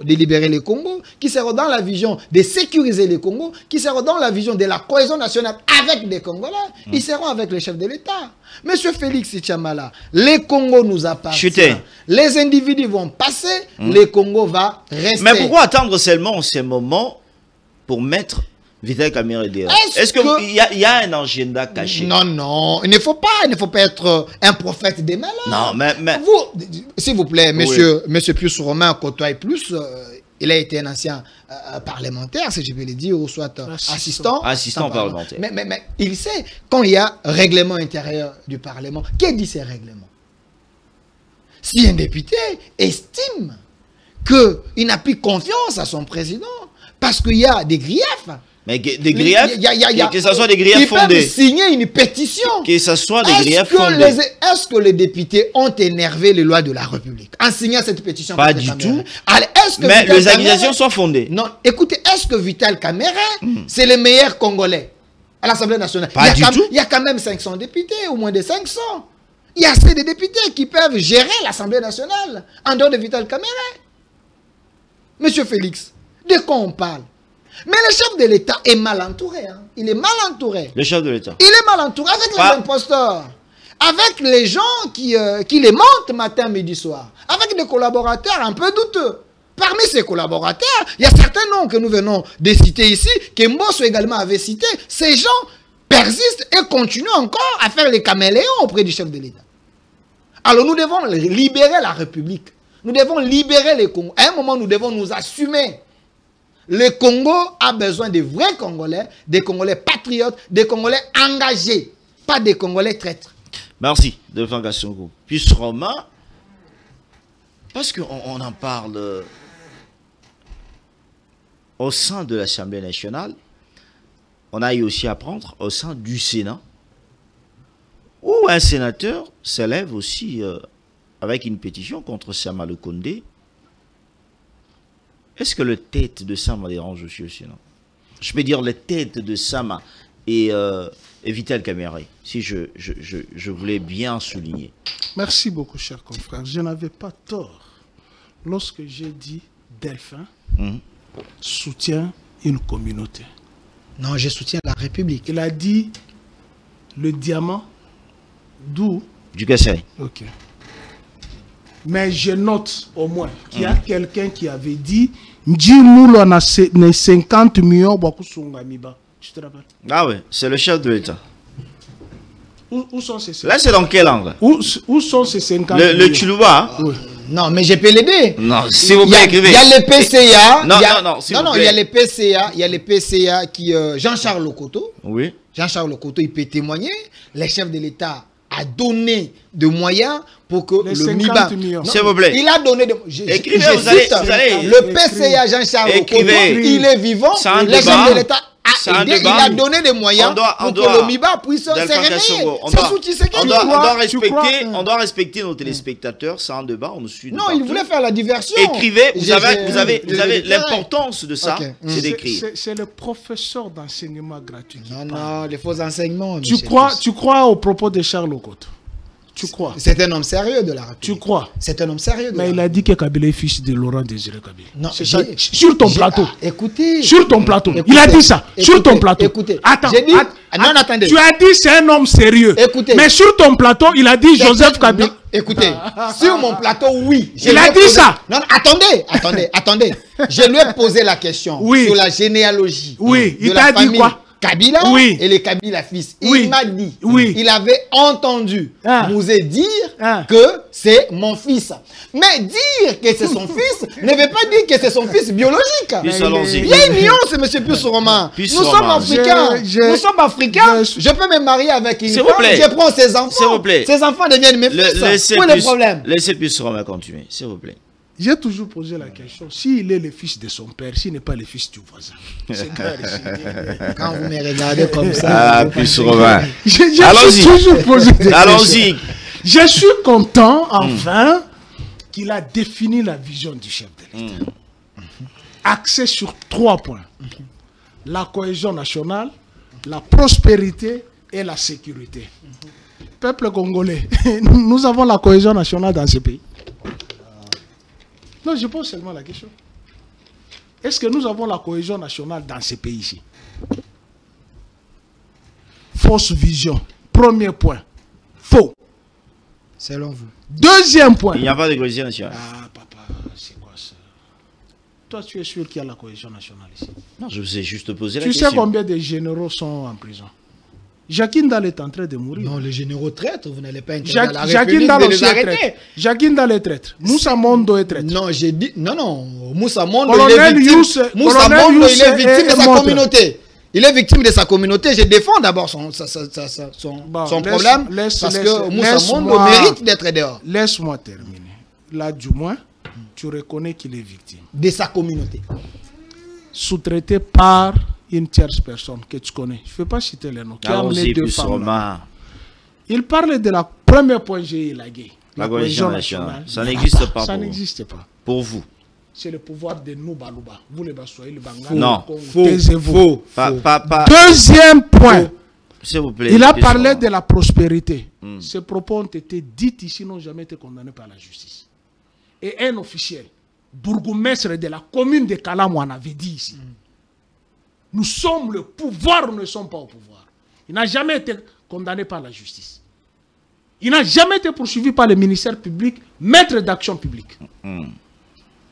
qui seront dans la vision de sécuriser les Congos, qui seront dans la vision de la cohésion nationale avec des Congolais, ils seront avec le chef de l'État. Monsieur Félix Tchamala, les Congos nous appartiennent. Les individus vont passer, les Congos va rester. Mais pourquoi attendre seulement ce moment pour mettre Vital Kamerhe dehors? Est-ce qu'il y a un agenda caché? Non, il ne faut pas être un prophète des malheurs. Non, mais... Vous, s'il vous plaît, monsieur Pius-Romain côtoie plus, il a été un ancien parlementaire, si je peux le dire, ou soit assistant parlementaire. Mais il sait, quand il y a règlement intérieur du Parlement, qui dit ces règlements? Si un député estime qu'il n'a plus confiance à son président parce qu'il y a des griefs. Mais des griefs, que ce soit des griefs fondés. Ils peuvent signer une pétition. Que ce soit des griefs fondés. Est-ce que les députés ont énervé les lois de la République en signant cette pétition? Pas du tout. Alors, mais les accusations sont fondées. Non, écoutez, est-ce que Vital Kamerhe, c'est le meilleur Congolais à l'Assemblée nationale? Pas du tout. Il y a quand même 500 députés, ou moins de 500. Il y a assez de députés qui peuvent gérer l'Assemblée nationale en dehors de Vital Kamerhe. Monsieur Félix, de quoi on parle? Mais le chef de l'État est mal entouré. Hein. Il est mal entouré. Le chef de l'État. Il est mal entouré avec les imposteurs. Avec les gens qui les montent matin, midi, soir. Avec des collaborateurs un peu douteux. Parmi ces collaborateurs, il y a certains noms que nous venons de citer ici, que Mbosso également avait cité. Ces gens persistent et continuent encore à faire les caméléons auprès du chef de l'État. Alors nous devons libérer la République. Nous devons libérer les Congos. À un moment, nous devons nous assumer. Le Congo a besoin de vrais Congolais, des Congolais patriotes, des Congolais engagés, pas des Congolais traîtres. Merci, Delphin Gassongo. Puis Romain, parce qu'on en parle au sein de l'Assemblée nationale, on a eu aussi à apprendre au sein du Sénat, où un sénateur s'élève aussi avec une pétition contre Sama Lukonde. Est-ce que le tête de Sama dérange aussi au Sénat? Je peux dire le tête de Sama et Vital Kamerhe, si je voulais bien souligner. Merci beaucoup, cher confrère. Je n'avais pas tort lorsque j'ai dit Delphin soutient une communauté. Non, je soutiens la République. Il a dit le diamant d'où? Du Kassai. Ok. Mais je note au moins qu'il y a quelqu'un qui avait dit Ndjimoulo na 50 millions. Tu te rappelles? Ah oui, c'est le chef de l'État. Où sont ces 50? Là, c'est dans quel angle? Où sont ces 50 millions? Le Tchoulouba. Oui. Non, mais je peux l'aider. Non, s'il vous plaît, écrivez. Il y a les PCA. Non, il y a les PCA. Il y a les PCA qui... Jean-Charles Lokoto. Oui. Jean-Charles Lokoto, il peut témoigner. Le chef de l'État a donné de moyens pour que le MIBA... S'il vous plaît. Il a donné de... Écrivez, vous allez... Le PCA Jean-Charles Lokoto, il est vivant. Le chef de l'État a aidé, il a donné des moyens pour que le MIBA puisse se réveiller. On doit respecter nos téléspectateurs, c'est un débat, on nous suit. Non, il voulait faire la diversion. Écrivez, vous avez l'importance de ça, c'est d'écrire. C'est le professeur d'enseignement gratuit. Non, les faux enseignements. Tu crois au propos de Charles Lokoto? Tu crois? C'est un homme sérieux de la République. Tu crois? C'est un homme sérieux. Mais il a dit que Kabila est fils de Laurent Désiré Kabila. Non, sur ton plateau. Écoutez. Sur ton plateau. Il a dit ça. Sur ton plateau. Écoutez. Attends. Non, attendez. Tu as dit c'est un homme sérieux. Écoutez. Mais sur ton plateau, il a dit Joseph Kabila. Écoutez. Sur mon plateau, oui. Il a dit ça. Non, attendez. Je lui ai posé la question sur la généalogie. Oui. Il t'a dit quoi? Kabila et les Kabila fils. Il m'a dit, il avait entendu Mouzé dire que c'est mon fils. Mais dire que c'est son fils ne veut pas dire que c'est son fils biologique. Il y a une nuance, monsieur Pius-Romain. Nous sommes africains. Je peux me marier avec une femme, je prends ses enfants. Ses enfants deviennent mes fils. Où est le problème? Laissez Pius-Romain continuer, s'il vous plaît. J'ai toujours posé la question, s'il est le fils de son père, s'il n'est pas le fils du voisin. C'est clair ici. Quand vous me regardez comme ça... Allons-y. Je suis content, enfin, qu'il a défini la vision du chef de l'État. Axé sur 3 points. La cohésion nationale, la prospérité et la sécurité. Peuple congolais, nous avons la cohésion nationale dans ce pays. Non, je pose seulement la question. Est-ce que nous avons la cohésion nationale dans ces pays-ci? Fausse vision. Premier point. Faux. Selon vous. Deuxième point. Il n'y a pas de cohésion nationale. Ah, papa, c'est quoi ça? Toi, tu es sûr qu'il y a la cohésion nationale ici? Non, je vous ai juste posé la question. Tu sais combien de généraux sont en prison? Jacques Ndal est en train de mourir. Non, les généraux traîtres, vous n'allez pas interdire à la République de les arrêter. Jacques Ndal est traître. Moussa Mondo est traître. Non, j'ai dit... Non. Moussa Mondo, il est victime de sa communauté. Il est victime de sa communauté. Je défends d'abord son problème parce que Moussa Mondo mérite d'être dehors. Laisse-moi terminer. Là, du moins, tu reconnais qu'il est victime. De sa communauté. Sous-traité par une tierce personne que tu connais. Je ne vais pas citer les noms. Qui a amené 2 femmes. Il parle de la première point G, la cohésion nationale. Ça n'existe pas. Ça n'existe pas. Pour vous. C'est le pouvoir de nous, Balouba. Vous les Bassois, les Bangala. Non, faux. Deuxième point. S'il vous plaît. Il a parlé de la prospérité. Ces propos ont été dits ici, n'ont jamais été condamnés par la justice. Et un officiel, bourgmestre de la commune de Kalamou, en avait dit ici. Nous sommes le pouvoir, nous ne sommes pas au pouvoir. Il n'a jamais été condamné par la justice. Il n'a jamais été poursuivi par le ministère public, maître d'action publique.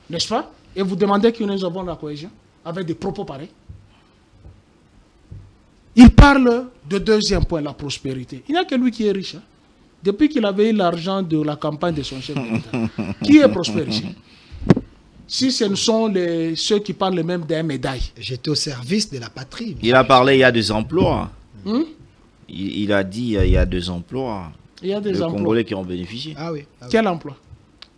N'est-ce pas? Et vous demandez que nous avons la cohésion avec des propos pareils. Il parle de deuxième point, la prospérité. Il n'y a que lui qui est riche. Hein? Depuis qu'il avait eu l'argent de la campagne de son chef d'État. Qui est prospère ici? Si ce ne sont ceux qui parlent même des médailles. J'étais au service de la patrie. Il a parlé, il y a des emplois. Il a dit, il y a 2 emplois. Il y a des emplois. Congolais qui ont bénéficié. Ah oui. Quel emploi?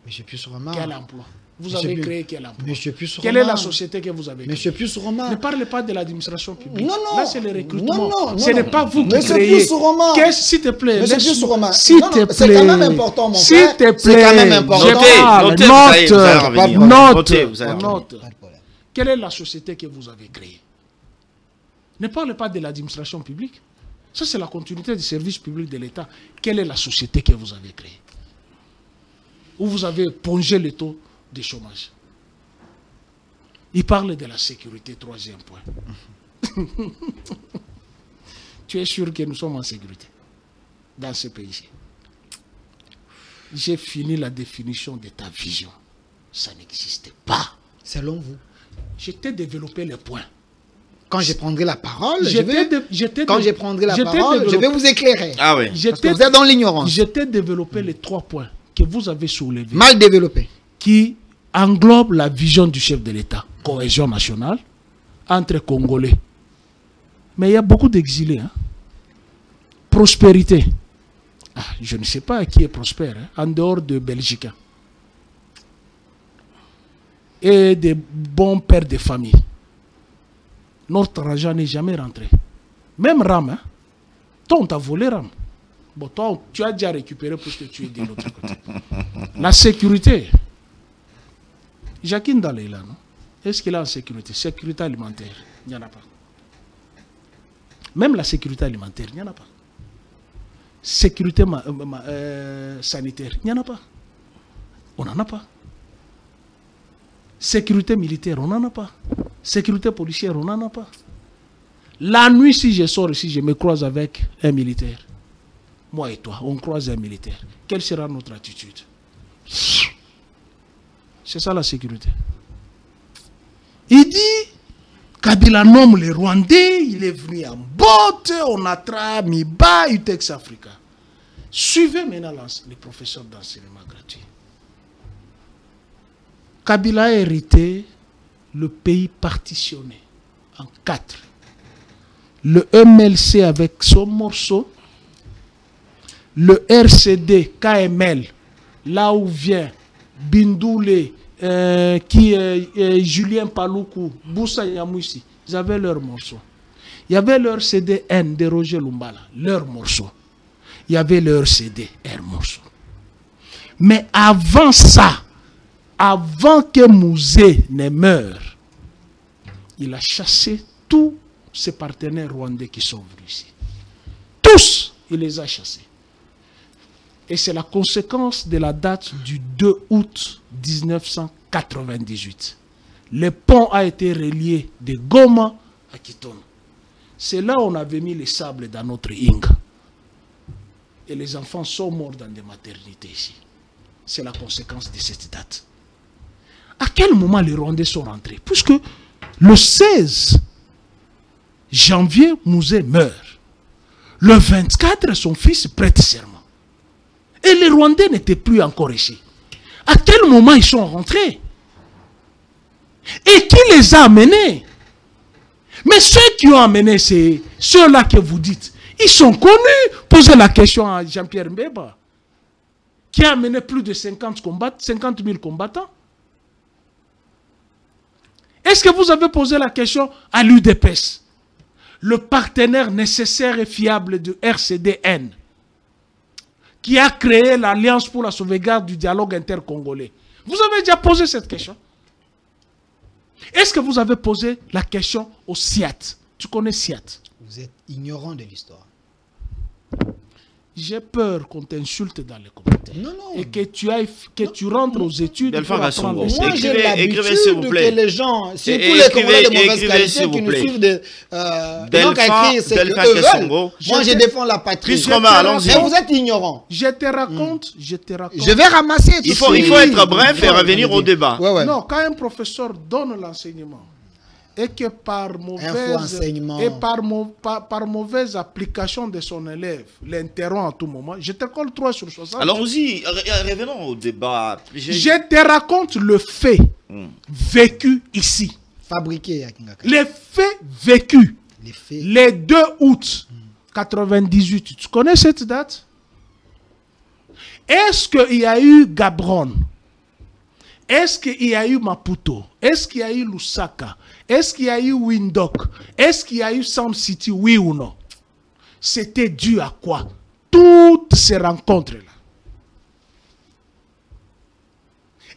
Monsieur Puce-Roman. Quel emploi? Vous avez créé quel emploi? Monsieur Puce-Roman. Quelle est la société que vous avez créée? Monsieur Puce-Roman. Ne parlez pas de l'administration publique. Non, non. Là, c'est le recrutement. Non, ce n'est pas vous qui Monsieur créez. Puce-Roman. S'il te plaît. Monsieur Puce-Roman. S'il te plaît. C'est quand même important, mon frère. S'il te plaît. C'est quand même important. Note. Quelle est la société que vous avez créée? Ne parlez pas de l'administration publique. Ça, c'est la continuité du service public de l'État. Quelle est la société que vous avez créée? Où vous avez pongé le taux de chômage. Il parle de la sécurité, troisième point. Tu es sûr que nous sommes en sécurité dans ce pays? J'ai fini la définition de ta vision. Ça n'existe pas. Selon vous? Je t'ai développé les points. Quand je prendrai la parole, je vais vous éclairer. Ah oui. Parce que vous êtes dans l'ignorance. Je t'ai développé les 3 points que vous avez soulevés. Mal développé. Qui englobe la vision du chef de l'État. Cohésion nationale entre Congolais. Mais il y a beaucoup d'exilés. Hein? Prospérité. Ah, je ne sais pas qui est prospère, hein, en dehors de Belgique. Et des bons pères de famille. Notre argent n'est jamais rentré. Même Ram, hein? Toi, on t'a volé Ram. Bon, toi, tu as déjà récupéré puisque tu es de l'autre côté. La sécurité. Jacqueline Dalé est là, non? Est-ce qu'il a en sécurité? Sécurité alimentaire, il n'y en a pas. Même la sécurité alimentaire, il n'y en a pas. Sécurité sanitaire, il n'y en a pas. On n'en a pas. Sécurité militaire, on n'en a pas. Sécurité policière, on n'en a pas. La nuit, si je sors ici, je me croise avec un militaire. Moi et toi, on croise un militaire. Quelle sera notre attitude? C'est ça la sécurité. Il dit, Kabila nomme les Rwandais, il est venu en botte, on a mis bas UTEX Africa. Suivez maintenant les professeurs d'enseignement gratuit. Kabila a hérité le pays partitionné en 4. Le MLC avec son morceau, le RCD, KML, là où vient Bindoulé, qui est Julien Paloukou, Boussa Yamoussi, ils avaient leur morceau. Il y avait leur CDN de Roger Lumbala, leur morceau. Il y avait leur CD, leur morceau. Mais avant ça, avant que Mouzé ne meure, il a chassé tous ses partenaires rwandais qui sont venus ici. Tous, il les a chassés. Et c'est la conséquence de la date du 2 août 1998. Le pont a été relié de Goma à Kitona. C'est là où on avait mis les sables dans notre Inga. Et les enfants sont morts dans des maternités ici. C'est la conséquence de cette date. À quel moment les Rwandais sont rentrés? Puisque le 16 janvier, Mouzé meurt. Le 24, son fils prête serment. Et les Rwandais n'étaient plus encore ici. À quel moment ils sont rentrés? Et qui les a amenés? Mais ceux qui ont amené, c'est ceux-là que vous dites. Ils sont connus. Posez la question à Jean-Pierre Mbeba, qui a amené plus de 50 000 combattants. Est-ce que vous avez posé la question à l'UDPS, le partenaire nécessaire et fiable du RCDN, qui a créé l'Alliance pour la sauvegarde du dialogue intercongolais? Vous avez déjà posé cette question? Est-ce que vous avez posé la question au SIAT? Tu connais SIAT? Vous êtes ignorant de l'histoire. J'ai peur qu'on t'insulte dans les commentaires. Non, non. Et que tu rentres aux études pour apprendre. Moi, j'ai l'habitude que les gens, surtout les Congolais de mauvaise qualité qui nous suivent donc à écrire ce qu'ils veulent. Moi, je défends la patrie. Mais vous êtes ignorant. Je te raconte. Je vais ramasser tout ça. Il faut être bref et revenir au débat. Non, quand un professeur donne l'enseignement, et que par mauvaise application de son élève, l'interrompt à tout moment, je te colle 3 sur 60. Allons-y, revenons au débat. Je te raconte le fait vécu ici. Fabriqué. Les faits vécus. Les 2 août 98. Tu connais cette date? Est-ce qu'il y a eu Gabron? Est-ce qu'il y a eu Maputo? Est-ce qu'il y a eu Lusaka? Est-ce qu'il y a eu Windhoek? Est-ce qu'il y a eu Sound City? Oui ou non? C'était dû à quoi? Toutes ces rencontres-là.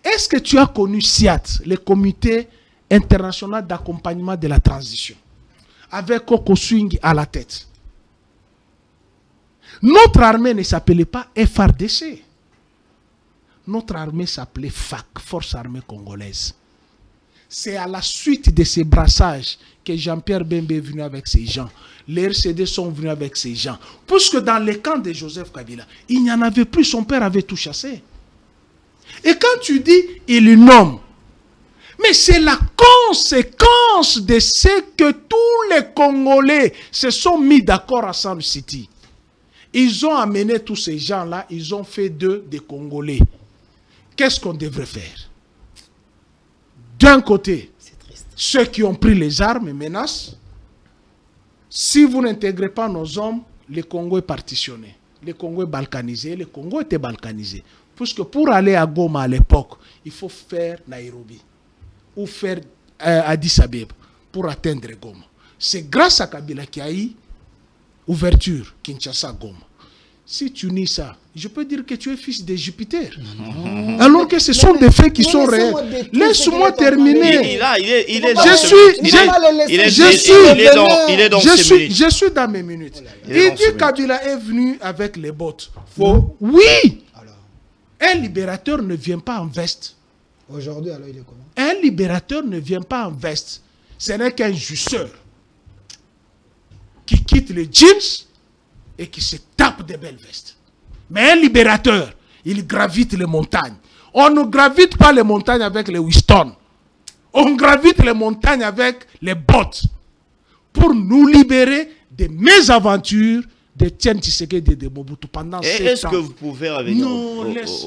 Est-ce que tu as connu SIAT, le comité international d'accompagnement de la transition, avec Koko Swing à la tête? Notre armée ne s'appelait pas FRDC. Notre armée s'appelait FAC, Force Armée Congolaise. C'est à la suite de ces brassages que Jean-Pierre Bemba est venu avec ses gens. Les RCD sont venus avec ses gens. Puisque dans les camps de Joseph Kabila, il n'y en avait plus, son père avait tout chassé. Et quand tu dis, il nomme, mais c'est la conséquence de ce que tous les Congolais se sont mis d'accord à Sound City. Ils ont amené tous ces gens-là, ils ont fait d'eux des Congolais. Qu'est-ce qu'on devrait faire? D'un côté, ceux qui ont pris les armes menacent. Si vous n'intégrez pas nos hommes, le Congo est partitionné. Le Congo est balkanisé. Le Congo était balkanisé. Puisque pour aller à Goma à l'époque, il faut faire Nairobi ou faire Addis Abeba pour atteindre Goma. C'est grâce à Kabila qu'il y a eu ouverture Kinshasa-Goma. Si tu nies ça, je peux dire que tu es fils de Jupiter. Alors que ce sont des faits qui sont réels. Laisse-moi terminer. Je suis dans mes minutes. Il dit Kabila est venu avec les bottes. Faux. Oui. Un libérateur ne vient pas en veste. Aujourd'hui, alors il est comment? Un libérateur ne vient pas en veste. Ce n'est qu'un jouisseur qui quitte les jeans et qui se tape des belles vestes. Mais un libérateur, il gravite les montagnes. On ne gravite pas les montagnes avec les Winston. On gravite les montagnes avec les bottes. Pour nous libérer des mésaventures de Tiens Tshisekedi et de Mobutu pendant 7 ans. Est-ce que vous pouvez revenir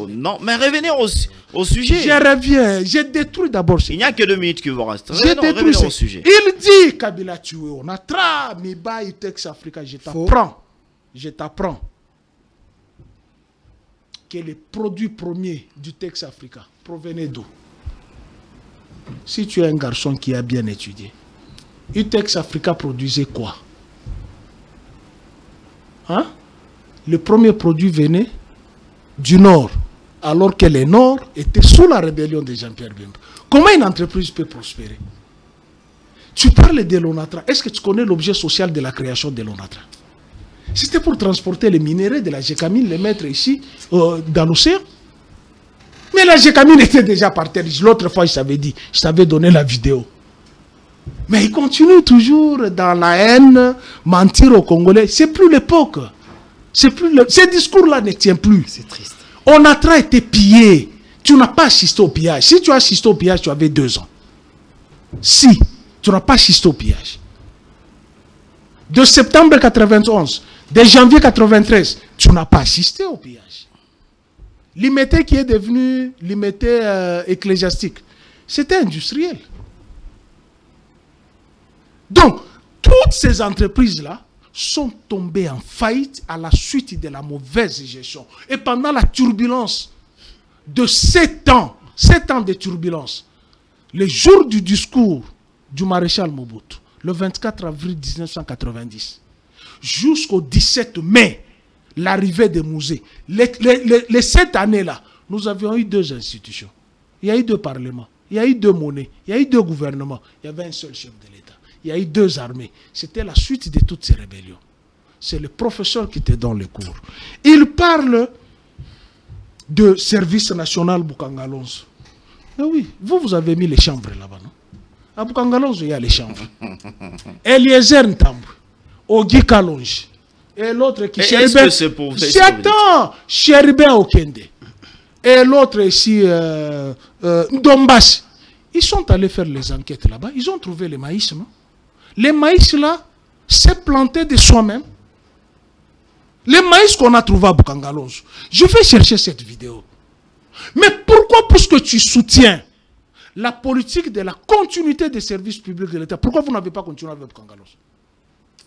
Non, mais revenez au sujet. Je reviens. J'ai détruit d'abord. Il n'y a que 2 minutes qui vous restent. Revenez au sujet. Il dit Kabila tué. On a tra Miba Itex Africa. Je t'apprends que les produits premiers du Tex Africa provenaient d'où? Si tu es un garçon qui a bien étudié, Utex Africa produisait quoi? Hein? Le premier produit venait du Nord, alors que le Nord était sous la rébellion de Jean-Pierre Bemba. Comment une entreprise peut prospérer? Tu parles de l'ONATRA. Est-ce que tu connais l'objet social de la création de l'ONATRA? C'était pour transporter les minéraux de la Gécamine, les mettre ici, dans l'océan. Mais la Gécamine était déjà par terre. L'autre fois, je t'avais donné la vidéo. Mais il continue toujours dans la haine, mentir aux Congolais. C'est plus l'époque. Ces discours-là ne tiennent plus. C'est triste. ONATRA été pillé. Tu n'as pas assisté au pillage. Si tu as assisté au pillage, tu avais 2 ans. Si tu n'as pas assisté au pillage. De septembre 91, de janvier 93, tu n'as pas assisté au pillage. L'IMT qui est devenu l'IMT ecclésiastique, c'était industriel. Donc, toutes ces entreprises-là sont tombées en faillite à la suite de la mauvaise gestion. Et pendant la turbulence de 7 ans de turbulence, le jour du discours du maréchal Mobutu, le 24 avril 1990, jusqu'au 17 mai, l'arrivée des musées, les 7 années-là, nous avions eu 2 institutions. Il y a eu 2 parlements, il y a eu 2 monnaies, il y a eu 2 gouvernements, il y avait un seul chef de l'État. Il y a eu 2 armées. C'était la suite de toutes ces rébellions. C'est le professeur qui te donne les cours. Il parle de service national Boukangalonzo. Mais oui, vous avez mis les chambres là-bas, non? À Boukangalonzo, il y a les chambres. Eliezer Ntambwe, Ogi Kalonji, et l'autre qui... Attends, Cheribin Okende. Et l'autre ici, Ndombas. Ils sont allés faire les enquêtes là-bas. Ils ont trouvé les maïs, non? Les maïs là, c'est planté de soi-même. Les maïs qu'on a trouvé à Boukangalonzo. Je vais chercher cette vidéo. Mais pourquoi, puisque tu soutiens la politique de la continuité des services publics de l'État, pourquoi vous n'avez pas continué avec Boukangalonzo?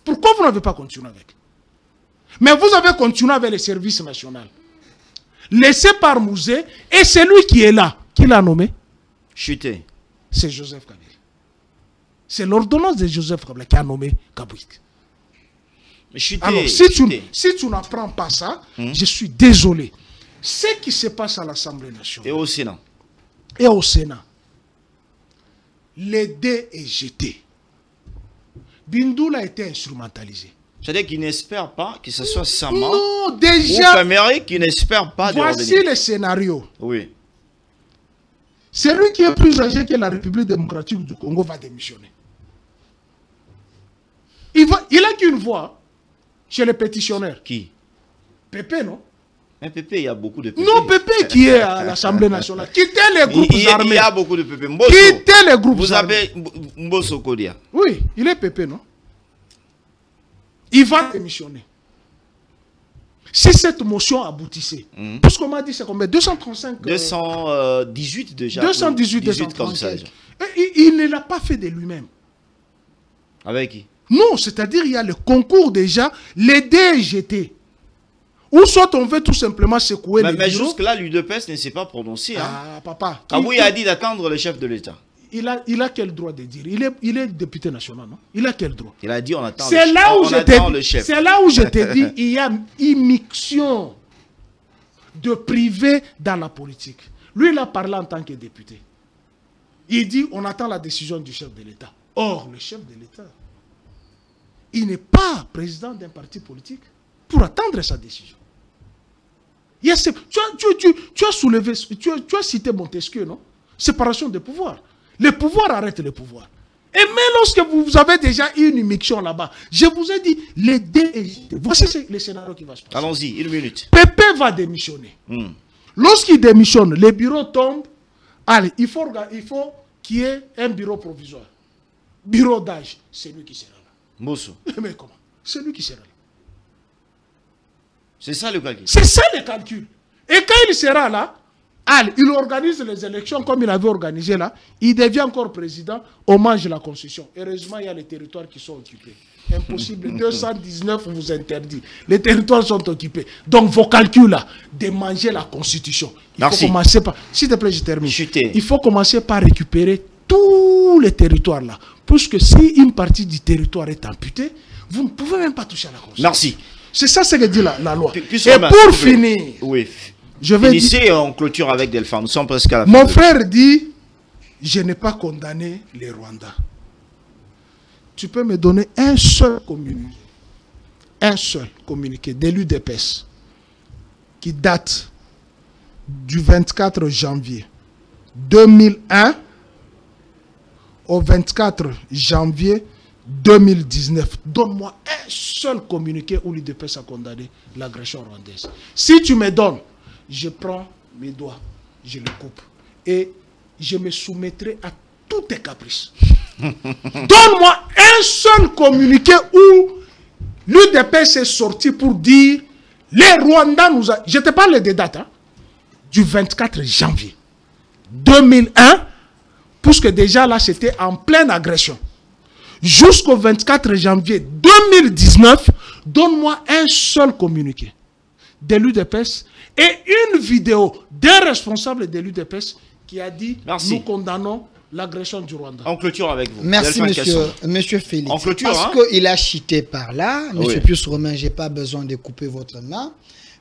Pourquoi vous n'avez pas continué avec? Mais vous avez continué avec les services nationaux. Laissé par Mouzé, et c'est lui qui est là. Qui l'a nommé? Chuté. C'est Joseph Kabila. C'est l'ordonnance de Joseph Kabila qui a nommé Kabouik. Alors, si tu n'apprends pas ça, je suis désolé. Ce qui se passe à l'Assemblée nationale. Et au Sénat. Et au Sénat. Les dés est jeté. Bindoula a été instrumentalisé. C'est-à-dire qu'ils n'espèrent pas que ce soit Sama non, déjà, ou Kameri qui n'espèrent pas de voici le scénario. Oui. Celui qui est plus âgé que la République démocratique du Congo va démissionner. Il a qu'une voix chez les pétitionnaires. Qui? Pépé, non? Mais Pépé, il y a beaucoup de Pépé. Non, Pépé qui est à l'Assemblée nationale. Quittez les groupes armés. Il y a beaucoup de Pépé. Mbosso, quittez les groupes armés. Vous avez Mbosso Kodia. Oui, il est Pépé, non? Il va démissionner. Si cette motion aboutissait, parce qu'on m'a dit c'est combien? 235 218 déjà. 218 comme ça. Il ne l'a pas fait de lui-même. Avec qui? Non, c'est-à-dire il y a le concours déjà, les dés jetés. Ou soit on veut tout simplement secouer les bureaux. Mais jusque-là, l'UDPS ne s'est pas prononcé. Ah, papa. Kabouya a dit d'attendre le chef de l'État. Il a quel droit de dire? Il est député national, non? Il a quel droit? Il a dit on attend le chef. C'est là où je te dis, il y a immixtion de privé dans la politique. Lui, il a parlé en tant que député. Il dit on attend la décision du chef de l'État. Or, le chef de l'État, il n'est pas président d'un parti politique pour attendre sa décision. Tu as soulevé, tu as cité Montesquieu, non? Séparation des pouvoirs. Le pouvoir arrête le pouvoir. Et même lorsque vous avez déjà une immixtion là-bas, je vous ai dit, les dés. Voici le scénario qui va se passer. Allons-y, 1 minute. Pépé va démissionner. Lorsqu'il démissionne, les bureaux tombent. Allez, il faut qu'il y ait un bureau provisoire. Bureau d'âge, c'est lui qui sera là. Mosso. Mais comment? C'est lui qui sera là. C'est ça le calcul. C'est ça le calcul. Et quand il sera là, il organise les élections comme il avait organisé là. Il devient encore président. On mange la Constitution. Heureusement, il y a les territoires qui sont occupés. Impossible. 219 vous interdit. Les territoires sont occupés. Donc, vos calculs là, de manger la Constitution. Il faut commencer par... S'il te plaît, je termine. Il faut commencer par récupérer tous les territoires là. Puisque si une partie du territoire est amputée, vous ne pouvez même pas toucher à la Constitution. Merci. C'est ça ce que dit la loi. Et pour finir... Oui. Je vais dire, on clôture avec Delphin. Nous sommes presque à la fin. Mon frère dit, je n'ai pas condamné les Rwandais. Tu peux me donner un seul communiqué de l'UDPS qui date du 24 janvier 2001 au 24 janvier 2019. Donne-moi un seul communiqué où l'UDPS a condamné l'agression rwandaise. Si tu me donnes, je prends mes doigts, je les coupe et je me soumettrai à tous tes caprices. Donne-moi un seul communiqué où l'UDPS est sorti pour dire les Rwandais nous a... Je te parle des dates, du 24 janvier 2001, puisque déjà là c'était en pleine agression. Jusqu'au 24 janvier 2019, donne-moi un seul communiqué de l'UDPS et une vidéo d'un responsable de l'UDPS qui a dit nous condamnons l'agression du Rwanda. En clôture avec vous. Merci, monsieur Félix. En clôture, parce qu'il a chité par là. Monsieur Pius Romain, je n'ai pas besoin de couper votre main.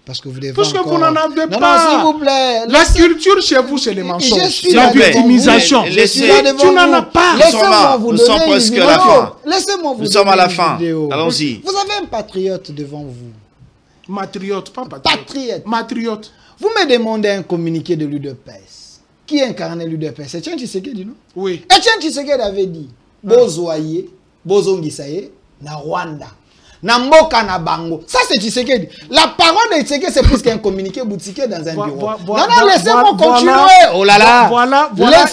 Parce que vous devez Parce encore... que vous n'en avez pas. Non, s'il vous plaît. La culture chez vous, c'est les mensonges. La victimisation. Tu n'en as pas. Laissez-moi vous donner une vidéo. Laissez-moi vous donner une vidéo. Nous sommes à la fin. Allons-y. Vous avez un patriote devant vous. Matriote, pas patriote. Matriote. Vous me demandez un communiqué de l'UDPS. Qui incarnait l'UDPS? C'est Etienne Tshisekedi, non? Oui. Etienne Tshisekedi avait dit Bozoaye, Bozongisaye, na Rwanda. Namboka na bango. Ça c'est Tshisekedi. La parole de Tshisekedi c'est plus qu'un communiqué boutiqué dans un bureau. Non, laissez-moi continuer. Oh là là. Voilà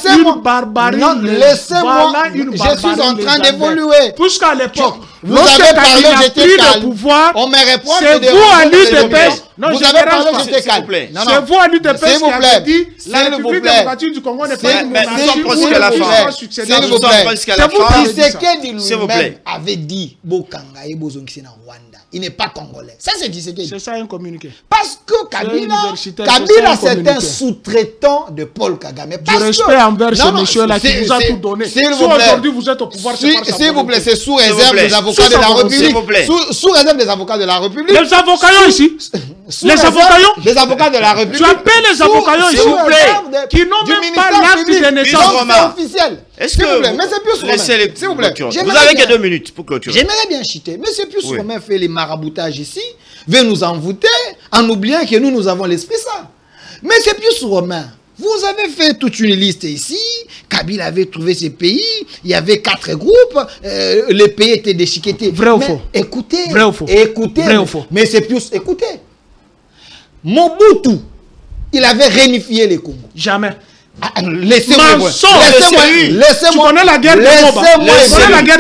une barbarie. Non, laissez-moi. Je suis en train d'évoluer. Puisqu'à l'époque, vous avez parlé, j'étais calme. On me répond. C'est vous à l'UDPS. Vous avez parlé, j'étais calme. C'est vous à l'UDPS qui avez dit la République démocratique du Congo n'est pas une monarchie. S'il vous plaît. Tshisekedi lui-même avait dit Bokanga et Bozongisi na Rwanda. Il n'est pas congolais. Ça c'est Tshisekedi. C'est ça un communiqué. Parce que Kabila c'est un sous-traitant de Paul Kagame. Du respect envers ce monsieur-là qui vous a tout donné. Si aujourd'hui vous êtes au pouvoir, c'est par sa s'il vous plaît, c'est sous réserve des avocats de la République. Sous réserve des avocats de la République. Les avocats ici. Les avocats. Les avocats de la République. Tu appelles les avocats ici, s'il vous plaît, qui n'ont même pas l'acte de naissance. C'est officiel. S'il vous plaît, mais c'est plus Romain. S'il vous plaît. Vous avez que 2 minutes pour clôturer. J'aimerais bien chiter. Mais c'est plus Romain fait les maraboutages ici, veut nous envoûter en oubliant que nous avons l'esprit saint. Mais c'est plus Romain. Vous avez fait toute une liste ici. Kabila avait trouvé ces pays. Il y avait 4 groupes. Les pays étaient déchiquetés. Vrai ou faux? Écoutez. Vrai ou faux? Écoutez. Vrai ou faux? Mais c'est plus. Écoutez. Mobutu, il avait réunifié les Congos. Jamais. Laissez-moi. Tu connais la guerre de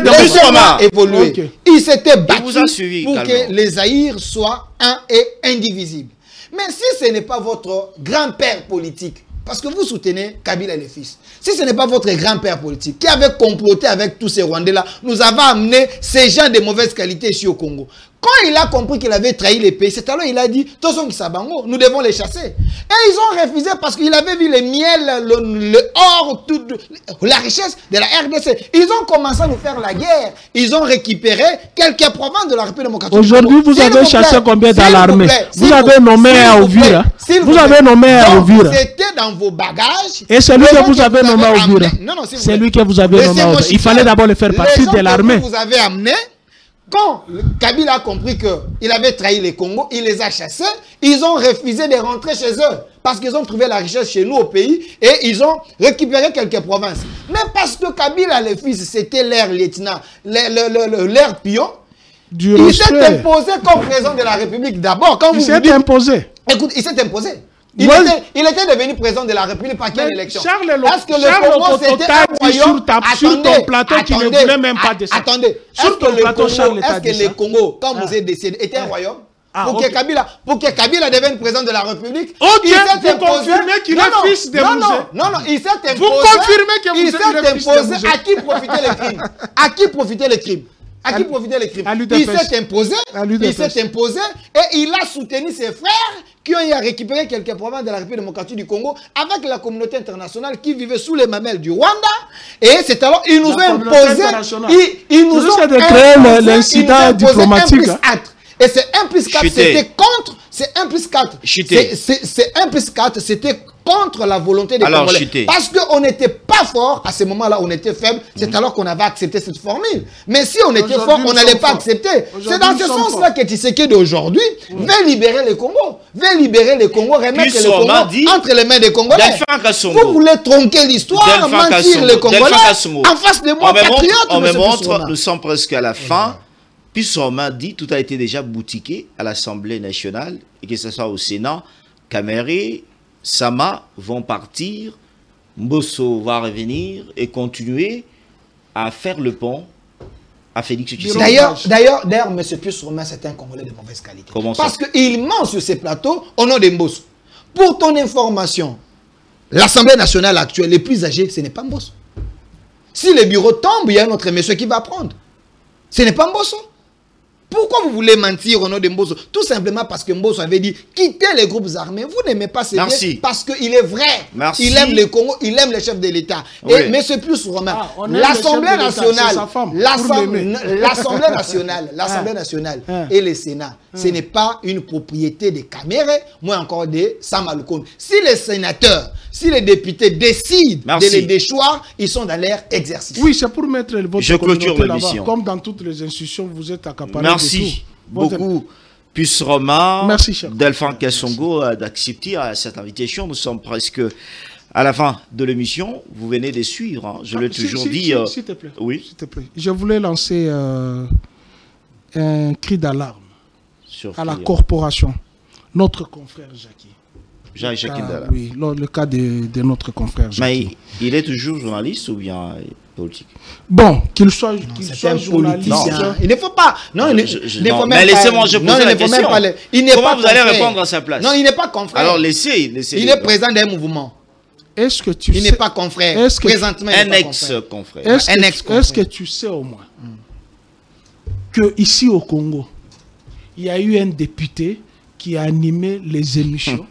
Laissez-moi évoluer. Okay. Il s'était battu pour que les Zaïre soient un et indivisibles. Mais si ce n'est pas votre grand-père politique, parce que vous soutenez Kabila le fils, si ce n'est pas votre grand-père politique qui avait comploté avec tous ces Rwandais-là, nous avons amené ces gens de mauvaise qualité ici au Congo. Quand il a compris qu'il avait trahi les pays, c'est alors il a dit, nous devons les chasser. Et ils ont refusé parce qu'il avait vu le miel, le or, la richesse de la RDC. Ils ont commencé à nous faire la guerre. Ils ont récupéré quelques provinces de la République démocratique. Aujourd'hui, vous avez chassé combien dans l'armée? Vous avez nommé à Ouvira. Vous avez nommé à Ouvira. C'était dans vos bagages. Et celui que vous avez nommé à Ouvira. C'est lui que vous avez nommé à Ouvira. Il fallait d'abord le faire partie de l'armée. Vous avez amené. Quand Kabila a compris qu'il avait trahi les Congos, il les a chassés, ils ont refusé de rentrer chez eux. Parce qu'ils ont trouvé la richesse chez nous au pays et ils ont récupéré quelques provinces. Mais parce que Kabila, le fils, c'était l'air lieutenant, l'air pion, il s'est imposé comme président de la République d'abord. Il s'est imposé. Écoute, il s'est imposé. Il était devenu président de la République par quelle élection? Est-ce que le Congo c'était un royaume sur ton plateau qui ne voulait même pas descendre? Attendez, sur ton plateau, est-ce que le Congo, quand vous êtes décédé, était un royaume? Pour que Kabila devienne président de la République, il s'est confirmé qu'il est fils de Mouzé. Non, il s'est imposé. Vous confirmez que vous êtes fils de Mouzé. À qui profitaient les crimes? À qui profitaient les crimes? À qui profitait les crimes? Il s'est imposé, et il a soutenu ses frères qui ont récupéré quelques provinces de la République démocratique du Congo avec la communauté internationale qui vivait sous les mamelles du Rwanda. Et c'est alors, ils nous ont imposé, ils nous ont créé l'incident diplomatique. Et c'est 1 plus 4, c'était contre, c'est 1 plus 4. C'est 1 plus 4, c'était contre la volonté des Congolais. Parce qu'on n'était pas fort, à ce moment-là, on était faible, c'est alors qu'on avait accepté cette formule. Mais si on était fort, on n'allait pas accepter. C'est dans ce sens-là que Tshisekedi aujourd'hui veut libérer le Congo. Veut libérer le Congo, remettre le Congo entre les mains des Congolais. Vous voulez tronquer l'histoire, mentir les Congolais. En face de moi, patriote, on me montre, nous sommes presque à la fin. Puis Soma dit, tout a été déjà boutiqué à l'Assemblée nationale, et que ce soit au Sénat, Kamere, Sama vont partir, Mbosso va revenir et continuer à faire le pont à Félix Tshisekedi. D'ailleurs, M. Pius Romain, c'est un Congolais de mauvaise qualité. Comment ça? Parce qu'il ment sur ces plateaux au nom de Mbosso. Pour ton information, l'Assemblée nationale actuelle, les plus âgés, ce n'est pas Mbosso. Si le bureau tombe, il y a un autre monsieur qui va prendre. Ce n'est pas Mbosso. Pourquoi vous voulez mentir au nom de Mbosso? Tout simplement parce que Mbosso avait dit quittez les groupes armés. Vous n'aimez pas ces gens parce qu'il est vrai. Merci. Il aime le Congo, il aime les chefs de l'État. Oui. Mais c'est plus Romain. L'Assemblée nationale, l'Assemblée nationale et le Sénat, ce n'est pas une propriété des Camérés, moins encore des Samaloukoum. Si les sénateurs, si les députés décident de les déchoir, ils sont dans leur exercice. Oui, c'est pour mettre votre communauté là-bas. Comme dans toutes les institutions, vous êtes accaparé. Merci beaucoup. Puce Roma, Delphin Kassongo d'accepter cette invitation. Nous sommes presque à la fin de l'émission. Vous venez de suivre, hein. Je l'ai toujours dit. S'il te plaît. Oui. S'il te plaît. Je voulais lancer un cri d'alarme à la corporation. Notre confrère Jackie. Jackie Ndala. Oui, le cas de notre confrère Jackie. Mais il est toujours journaliste ou bien politique? Bon, qu'il soit journaliste. Il ne faut pas. Non, mais laissez-moi, je pose la question. Comment vous allez répondre à sa place? Non, il n'est pas confrère. Alors laissez. Il est président d'un mouvement. Est-ce que tu sais... Il n'est pas confrère. Présentement, un ex-confrère. Est-ce que tu sais au moins que ici au Congo, il y a eu un député qui a animé les émissions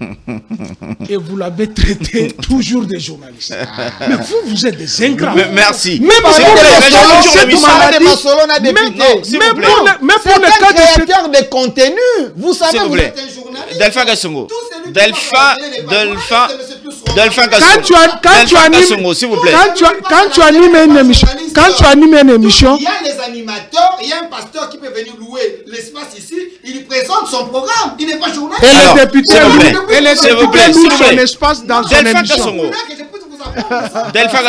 et vous l'avez traité toujours des journalistes. Mais vous êtes des ingrats. Merci. Même pour le cas de créateur de contenu, vous savez, vous êtes un journaliste. Delphin Kassongo. Quand tu animes une émission, il y a les animateurs, il y a un pasteur qui peut venir louer l'espace ici, il présente son programme, il n'est pas journaliste. Et les députés louent son espace dans son émission. Delphin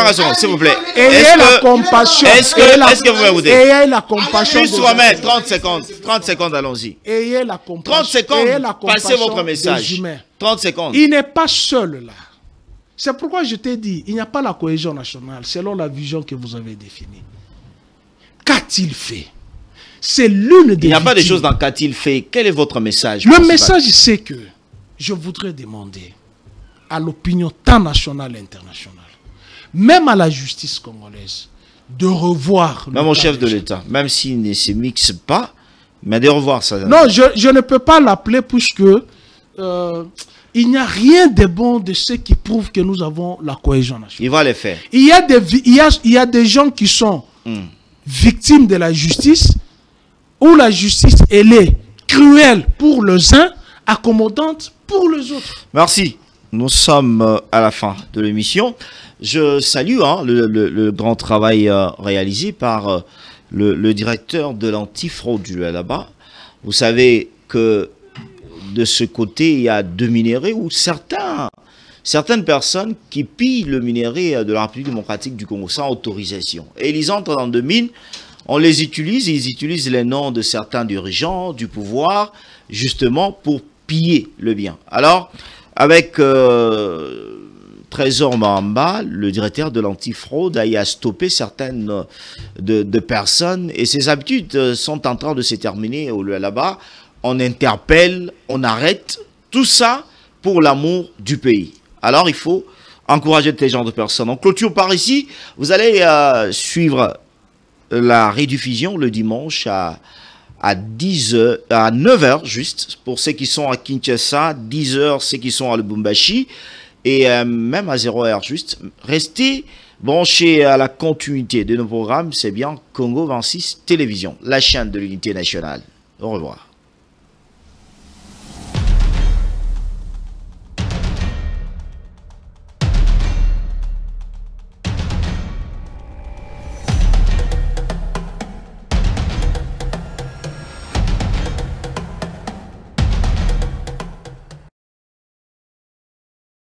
Kassongo, s'il vous plaît. Ayez la compassion. Est-ce que vous m'écoutez? Ayez la compassion. Juste Romain, 30 secondes, allons-y. Ayez la compassion. 30 secondes, passez votre message. 30 secondes. Il n'est pas seul là. C'est pourquoi je t'ai dit, il n'y a pas la cohésion nationale selon la vision que vous avez définie. Qu'a-t-il fait? C'est l'une des... Il n'y a pas de choses dans qu'a-t-il fait. Quel est votre message? Le message, c'est que je voudrais demander à l'opinion tant nationale et internationale, même à la justice congolaise, de revoir... Même au chef de l'État, même s'il ne se mixe pas, mais de revoir ça. Non, je ne peux pas l'appeler puisque il n'y a rien de bon de ce qui prouve que nous avons la cohésion nationale. Il va les faire. Il y a des gens qui sont victimes de la justice, où la justice, elle est cruelle pour les uns, accommodante pour les autres. Merci. Nous sommes à la fin de l'émission. Je salue le grand travail réalisé par le directeur de l'antifraude là-bas. Vous savez que de ce côté, il y a deux minéraux où certaines personnes qui pillent le minerai de la République démocratique du Congo sans autorisation. Et ils entrent dans deux mines, on les utilise, ils utilisent les noms de certains dirigeants du pouvoir, justement pour piller le bien. Alors, avec Trésor Mahamba, le directeur de l'antifraude, a stoppé certaines de personnes et ces habitudes sont en train de se terminer là-bas. On interpelle, on arrête, tout ça pour l'amour du pays. Alors il faut encourager ces genres de personnes. On clôture par ici, vous allez suivre la rediffusion le dimanche à 9 h juste, pour ceux qui sont à Kinshasa, 10 h ceux qui sont à Lubumbashi, et même à 0 h juste. Restez branchés à la continuité de nos programmes, c'est bien Congo 26 Télévision, la chaîne de l'unité nationale. Au revoir.